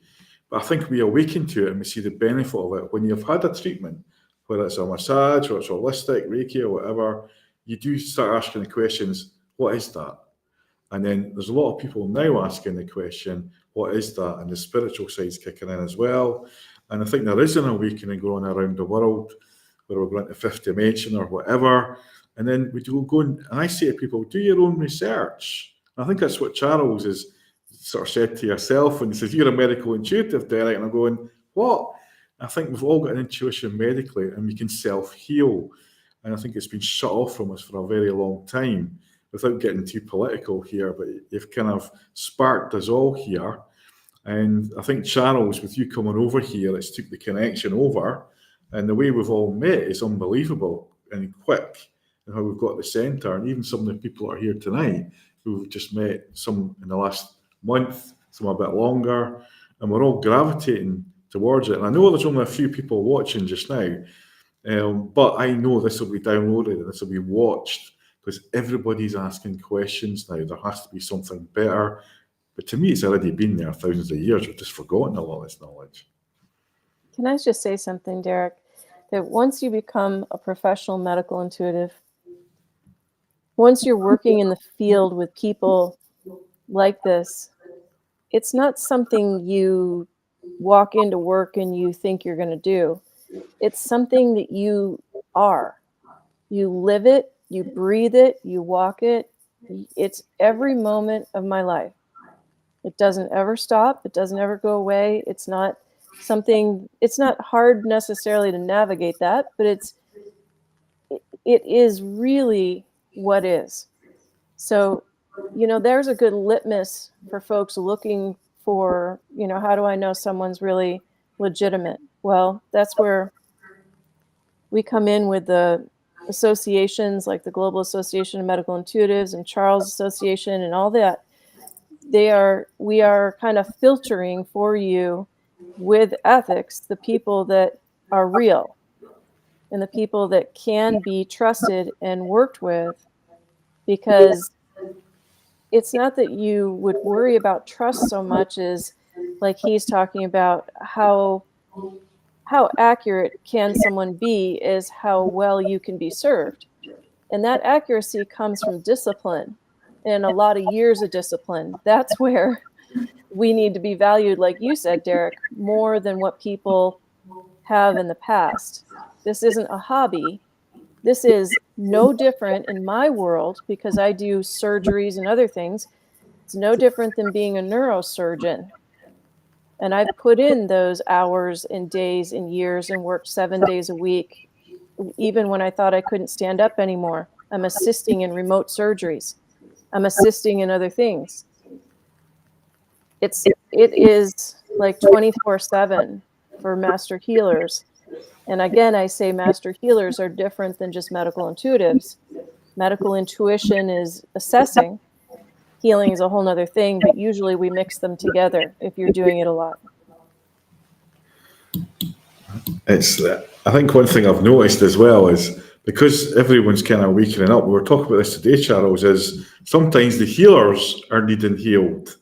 But I think we awaken to it and we see the benefit of it. When you've had a treatment, whether it's a massage or it's holistic, Reiki or whatever, you do start asking the questions, what is that? And then there's a lot of people now asking the question, what is that? And the spiritual side's kicking in as well. And I think there is an awakening going around the world, where we're going to fifth dimension or whatever. And then we do go and I say to people, do your own research. And I think that's what Charles has sort of said to yourself when he says, you're a medical intuitive, Derek. And I'm going, what? I think we've all got an intuition medically, and we can self-heal. And I think it's been shut off from us for a very long time, without getting too political here, but you've kind of sparked us all here. And I think, Charles, with you coming over here, it's took the connection over. And the way we've all met is unbelievable and quick, and how we've got the centre. And even some of the people are here tonight who've just met, some in the last month, some a bit longer, and we're all gravitating towards it. And I know there's only a few people watching just now, but I know this will be downloaded and this will be watched, because everybody's asking questions now. There has to be something better. But to me, it's already been there thousands of years. We've just forgotten a lot of this knowledge. Can I just say something, Derek? That once you become a professional medical intuitive, once you're working in the field with people like this, it's not something you walk into work and you think you're going to do. It's something that you are. You live it, you breathe it, you walk it. It's every moment of my life. It doesn't ever stop. It doesn't ever go away. It's not something, it's not hard necessarily to navigate that, but it is really what is. So, there's a good litmus for folks looking for, how do I know someone's really legitimate? Well, that's where we come in with the associations like the Global Association of Medical Intuitives and Charles Association and all that. We are kind of filtering for you with ethics the people that are real and the people that can be trusted and worked with, because it's not that you would worry about trust so much as, like he's talking about, how accurate can someone be is how well you can be served. And that accuracy comes from discipline and a lot of years of discipline. That's where we need to be valued, like you said, Derek, more than what people have in the past. This isn't a hobby. This is no different in my world, because I do surgeries and other things. It's no different than being a neurosurgeon. And I've put in those hours and days and years and worked 7 days a week, even when I thought I couldn't stand up anymore. I'm assisting in remote surgeries. I'm assisting in other things. it is like 24/7 for master healers. And again, I say master healers are different than just medical intuitives. Medical intuition is assessing. Healing is a whole nother thing, but usually we mix them together if you're doing it a lot. It's, I think one thing I've noticed as well is because everyone's kind of waking up, we were talking about this today, Charles, is sometimes the healers are needing healed.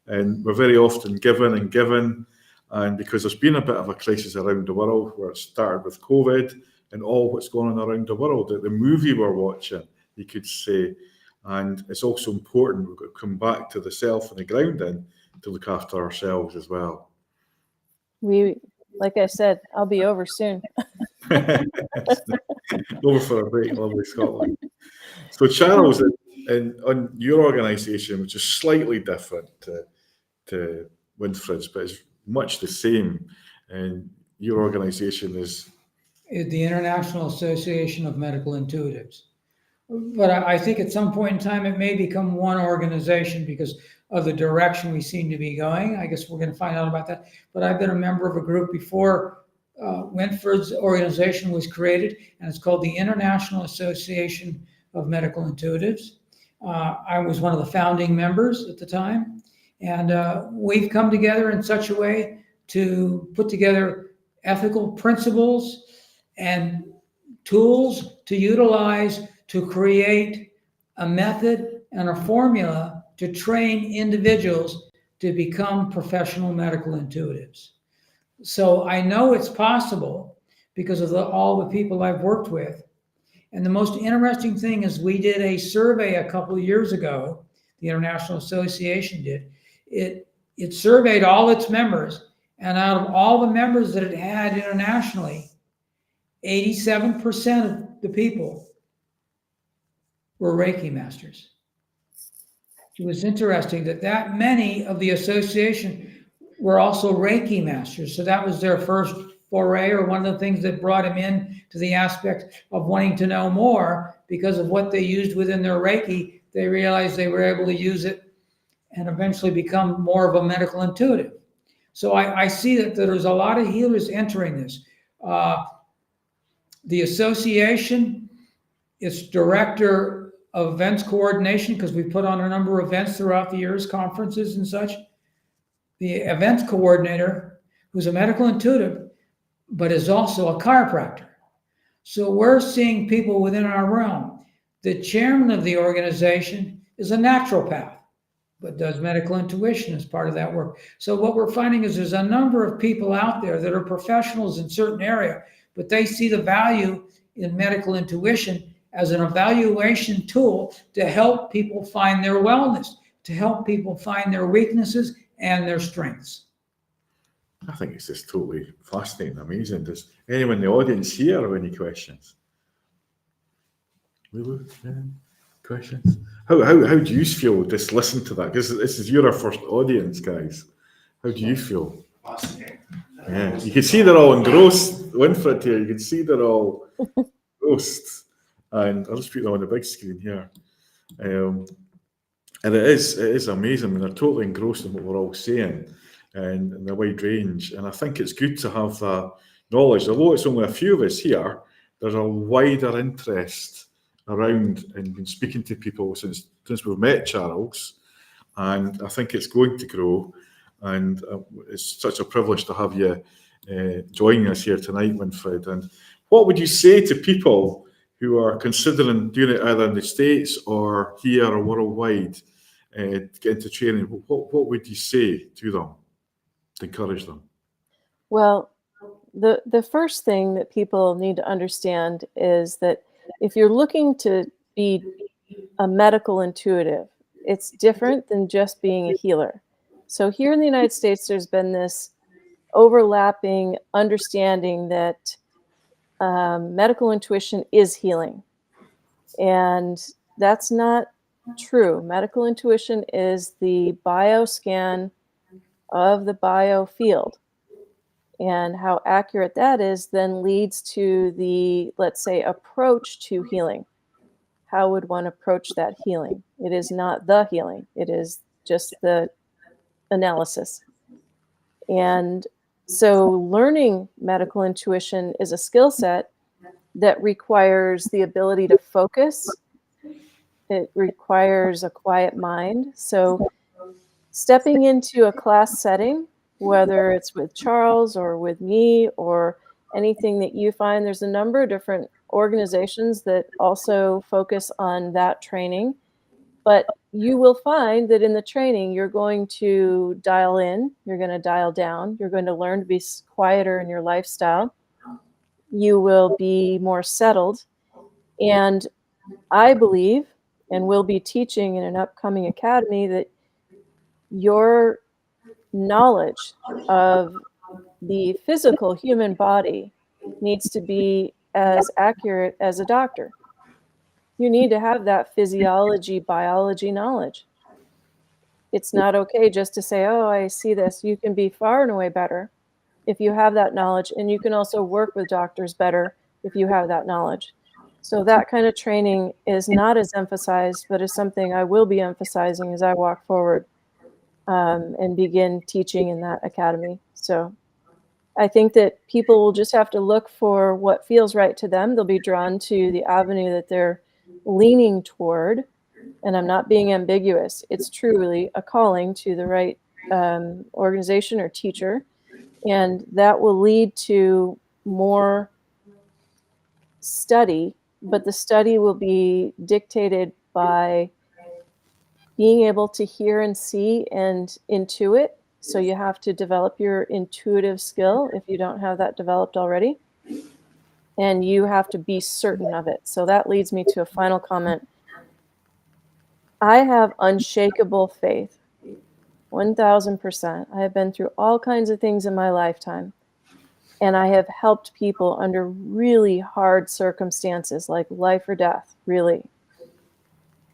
And we're very often given and given. And because there's been a bit of a crisis around the world where it started with COVID and all what's going on around the world, the movie we're watching, you could say. And it's also important, we've got to come back to the self and the grounding to look after ourselves as well. Like I said, I'll be over soon. Over for a break, lovely Scotland. So Charles, on your organisation, which is slightly different to Winifred's, but it's much the same, and your organisation is The International Association of Medical Intuitives. But I think at some point in time, it may become one organization because of the direction we seem to be going. I guess we're going to find out about that. But I've been a member of a group before Winifred's organization was created, and it's called the International Association of Medical Intuitives. I was one of the founding members at the time, and we've come together in such a way to put together ethical principles and tools to utilize to create a method and a formula to train individuals to become professional medical intuitives. So I know it's possible because of all the people I've worked with. And the most interesting thing is we did a survey a couple of years ago, the International Association did. It surveyed all its members, and out of all the members that it had internationally, 87% of the people were Reiki masters. It was interesting that many of the association were also Reiki masters. So that was their first foray, or one of the things that brought him in to the aspect of wanting to know more because of what they used within their Reiki. They realized they were able to use it and eventually become more of a medical intuitive. So I see that there's a lot of healers entering this. The association, its director of events coordination, because we put on a number of events throughout the years, conferences and such. The events coordinator, who's a medical intuitive, but is also a chiropractor. So we're seeing people within our realm. The chairman of the organization is a naturopath, but does medical intuition as part of that work. So what we're finding is there's a number of people out there that are professionals in certain area, but they see the value in medical intuition as an evaluation tool to help people find their wellness, to help people find their weaknesses and their strengths. I think it's just totally fascinating, amazing. Does anyone in the audience here have any questions? Lulu, questions? How do you feel just listen to that? Because this is your first audience, guys. How do you feel? Fascinating. Yeah, you can see they're all engrossed. Winifred here, you can see they're all engrossed. And I'll just put them on the big screen here. And it is amazing. I mean, they're totally engrossed in what we're all saying and the wide range. And I think it's good to have that knowledge. Although it's only a few of us here, there's a wider interest around and been speaking to people since we've met Charles. And I think it's going to grow. And it's such a privilege to have you joining us here tonight, Winifred. And what would you say to people who are considering doing it either in the States or here or worldwide to get into training? What would you say to them to encourage them? Well, the first thing that people need to understand is that if you're looking to be a medical intuitive, it's different than just being a healer. So here in the United States, there's been this overlapping understanding that medical intuition is healing. And that's not true. Medical intuition is the bioscan of the biofield. And how accurate that is then leads to the, let's say, approach to healing. How would one approach that healing? It is not the healing. It is just the analysis. And so learning medical intuition is a skill set that requires the ability to focus. It requires a quiet mind. So stepping into a class setting, whether it's with Charles or with me or anything that you find, there's a number of different organizations that also focus on that training. But you will find that in the training, you're going to dial in, you're going to dial down, you're going to learn to be quieter in your lifestyle. You will be more settled. And I believe, and will be teaching in an upcoming academy, that your knowledge of the physical human body needs to be as accurate as a doctor. You need to have that physiology, biology knowledge. It's not okay just to say, oh, I see this. You can be far and away better if you have that knowledge, and you can also work with doctors better if you have that knowledge. So that kind of training is not as emphasized, but is something I will be emphasizing as I walk forward and begin teaching in that academy. So I think that people will just have to look for what feels right to them. They'll be drawn to the avenue that they're leaning toward. And I'm not being ambiguous. It's truly a calling to the right organization or teacher. And that will lead to more study, but the study will be dictated by being able to hear and see and intuit. So you have to develop your intuitive skill if you don't have that developed already. And you have to be certain of it. So that leads me to a final comment. I have unshakable faith, 1000%. I have been through all kinds of things in my lifetime. And I have helped people under really hard circumstances, like life or death, really.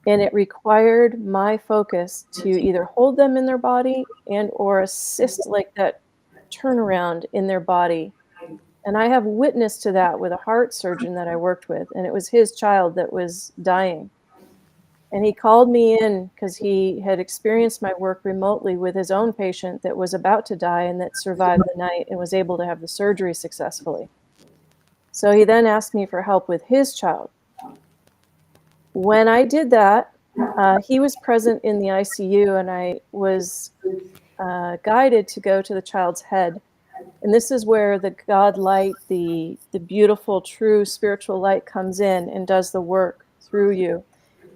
And it required my focus to either hold them in their body and or assist like that turnaround in their body. And I have witnessed to that with a heart surgeon that I worked with, and it was his child that was dying. And he called me in because he had experienced my work remotely with his own patient that was about to die and that survived the night and was able to have the surgery successfully. So he then asked me for help with his child. When I did that, he was present in the ICU, and I was guided to go to the child's head. And this is where the God light, the beautiful, true spiritual light comes in and does the work through you.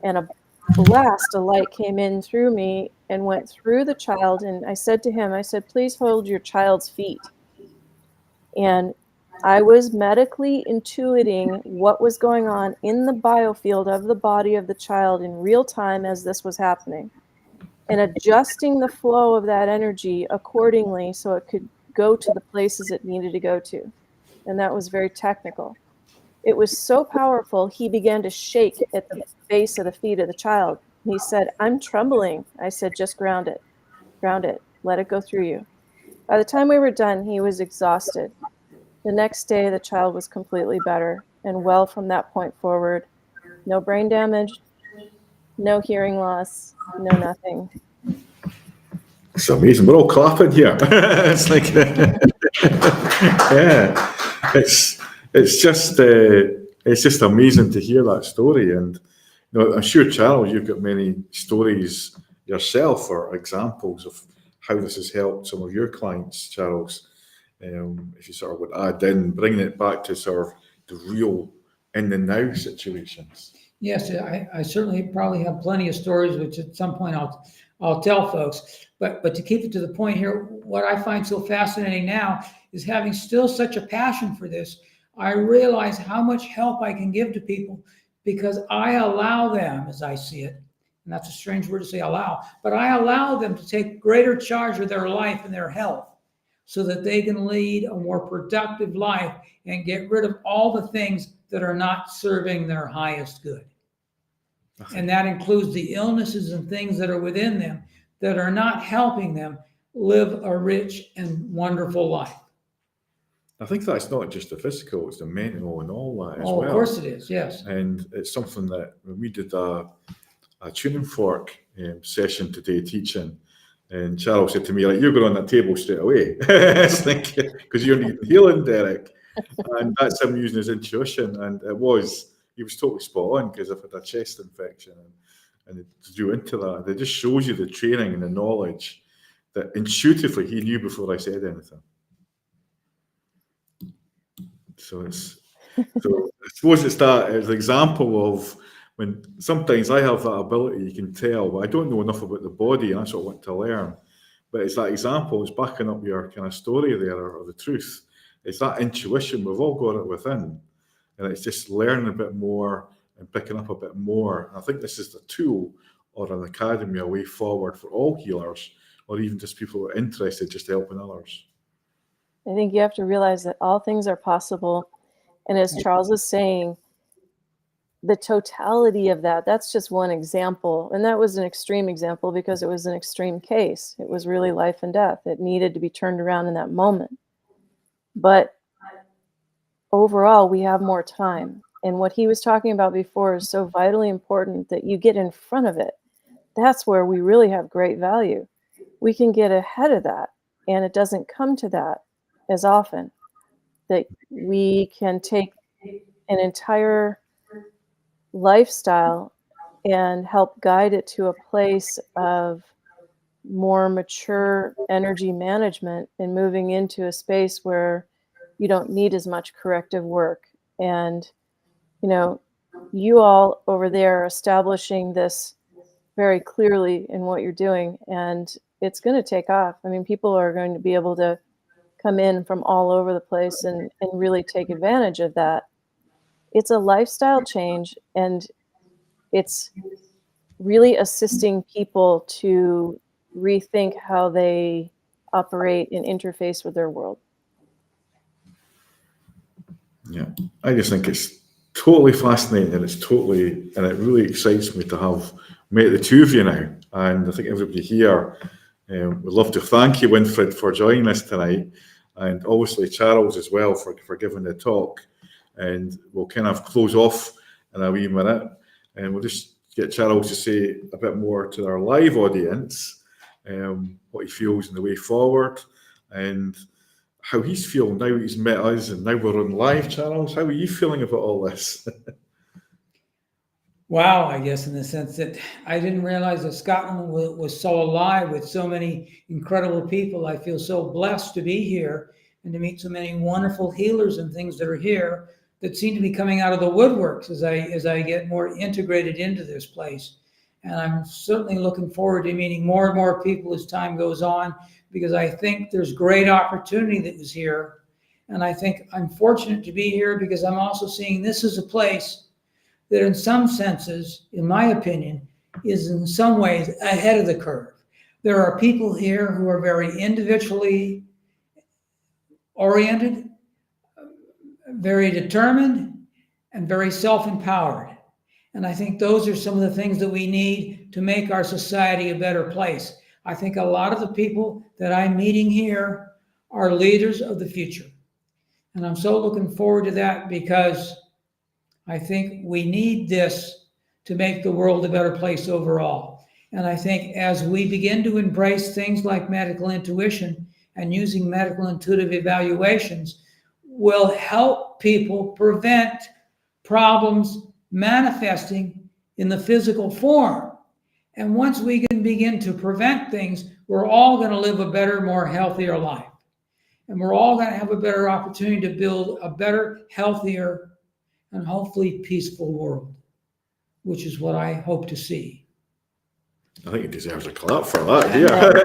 And a blast of light came in through me and went through the child. And I said to him, I said, please hold your child's feet. And I was medically intuiting what was going on in the biofield of the body of the child in real time as this was happening, and adjusting the flow of that energy accordingly so it could go to the places it needed to go to. And that was very technical. It was so powerful, he began to shake at the base of the feet of the child. He said, I'm trembling. I said, just ground it, let it go through you. By the time we were done, he was exhausted. The next day, the child was completely better and well from that point forward. No brain damage, no hearing loss, no nothing. It's amazing. We're all clapping here. It's like, yeah, it's just amazing to hear that story. And you know, I'm sure, Charles, you've got many stories yourself or examples of how this has helped some of your clients, Charles. If you sort of would add in, bringing it back to sort of the real in the now situations. Yes, I certainly probably have plenty of stories, which at some point I'll tell folks. But to keep it to the point here, what I find so fascinating now is having still such a passion for this. I realize how much help I can give to people because I allow them, as I see it, and that's a strange word to say allow, but I allow them to take greater charge of their life and their health, so that they can lead a more productive life and get rid of all the things that are not serving their highest good. And that includes the illnesses and things that are within them that are not helping them live a rich and wonderful life. I think that's not just the physical, it's the mental and all that as well. Of course it is, yes. And it's something that when we did a tuning fork session today teaching, And Charles said to me, like, you're going on that table straight away. It's like, because you're needing healing, Derek. And that's him using his intuition. And he was totally spot on, because I've had a chest infection and it drew into that. It just shows you the training and the knowledge that intuitively he knew before I said anything. So I suppose it's that as an example of when sometimes I have that ability, you can tell, but I don't know enough about the body, and that's what I want to learn. But it's that example, it's backing up your kind of story there, or the truth. It's that intuition, we've all got it within. And it's just learning a bit more and picking up a bit more. And I think this is the tool or an academy, a way forward for all healers, or even just people who are interested just helping others. I think you have to realize that all things are possible. And as Charles is saying, the totality of that's just one example. And that was an extreme example because it was an extreme case. It was really life and death. It needed to be turned around in that moment. But overall, we have more time. And what he was talking about before is so vitally important, that you get in front of it. That's where we really have great value. We can get ahead of that. And it doesn't come to that as often, that we can take an entire lifestyle and help guide it to a place of more mature energy management and moving into a space where you don't need as much corrective work. And, you all over there are establishing this very clearly in what you're doing, and it's going to take off. I mean, people are going to be able to come in from all over the place and really take advantage of that. It's a lifestyle change, and it's really assisting people to rethink how they operate and interface with their world. Yeah, I just think it's totally fascinating, and it really excites me to have met the two of you now. And I think everybody here would love to thank you, Winifred, for joining us tonight, and obviously Charles as well for giving the talk. And we'll kind of close off in a wee minute, and we'll just get Charles to say a bit more to our live audience, what he feels in the way forward, and how he's feeling now he's met us, and now we're on live. Charles, how are you feeling about all this? Wow, I guess in the sense that I didn't realize that Scotland was so alive with so many incredible people. I feel so blessed to be here and to meet so many wonderful healers and things that are here that seem to be coming out of the woodworks as I get more integrated into this place. And I'm certainly looking forward to meeting more and more people as time goes on, because I think there's great opportunity that is here. And I think I'm fortunate to be here because I'm also seeing this as a place that in some senses, in my opinion, is in some ways ahead of the curve. There are people here who are very individually oriented, very determined, and very self-empowered. And I think those are some of the things that we need to make our society a better place. I think a lot of the people that I'm meeting here are leaders of the future. And I'm so looking forward to that, because I think we need this to make the world a better place overall. And I think as we begin to embrace things like medical intuition and using medical intuitive evaluations, will help people prevent problems manifesting in the physical form. And once we can begin to prevent things, we're all going to live a better, more healthier life. And we're all going to have a better opportunity to build a better, healthier, and hopefully peaceful world, which is what I hope to see. I think he deserves a clap for that. Yeah.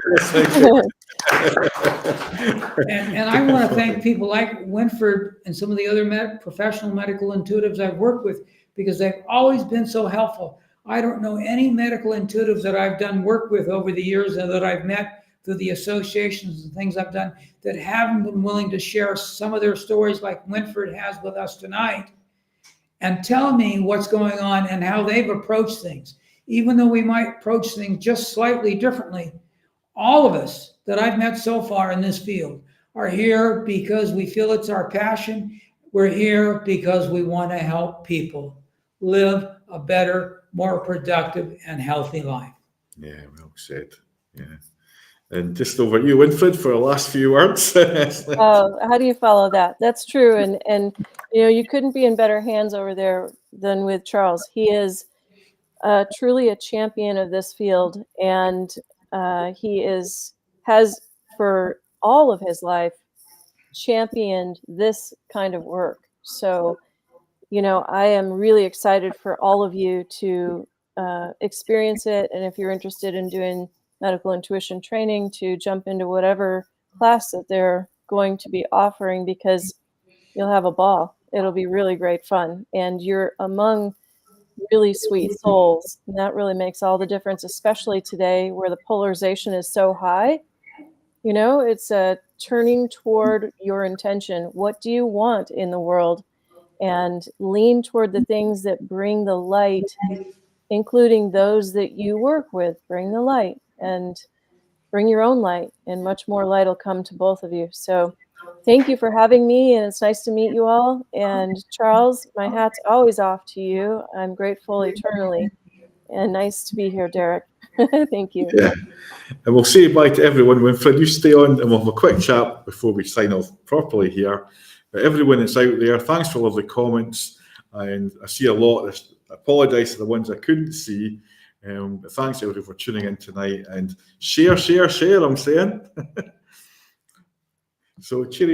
And I want to thank people like Winifred and some of the other professional medical intuitives I've worked with, because they've always been so helpful. I don't know any medical intuitives that I've done work with over the years and that I've met through the associations and things I've done that haven't been willing to share some of their stories like Winifred has with us tonight, and tell me what's going on and how they've approached things. Even though we might approach things just slightly differently, all of us that I've met so far in this field are here because we feel it's our passion. We're here because we want to help people live a better, more productive and healthy life. Yeah, well said. Yeah. And just over to you, Winifred, for the last few words. Oh, how do you follow that? That's true. And you couldn't be in better hands over there than with Charles. He is truly a champion of this field, and he has for all of his life championed this kind of work. So, I am really excited for all of you to experience it. And if you're interested in doing medical intuition training, to jump into whatever class that they're going to be offering, because you'll have a ball. It'll be really great fun. And you're among really sweet souls. And that really makes all the difference, especially today where the polarization is so high. It's turning toward your intention. What do you want in the world? And lean toward the things that bring the light, including those that you work with. Bring the light and bring your own light, and much more light will come to both of you. So thank you for having me, and it's nice to meet you all. And Charles, my hat's always off to you. I'm grateful eternally, and nice to be here, Derek. Thank you. Yeah. And we'll say bye to everyone. Winifred, you stay on and we'll have a quick chat before we sign off properly here. But everyone that's out there, thanks for lovely comments. And I see a lot. I apologise for the ones I couldn't see. But thanks everybody for tuning in tonight. And share, I'm saying. So cheerio.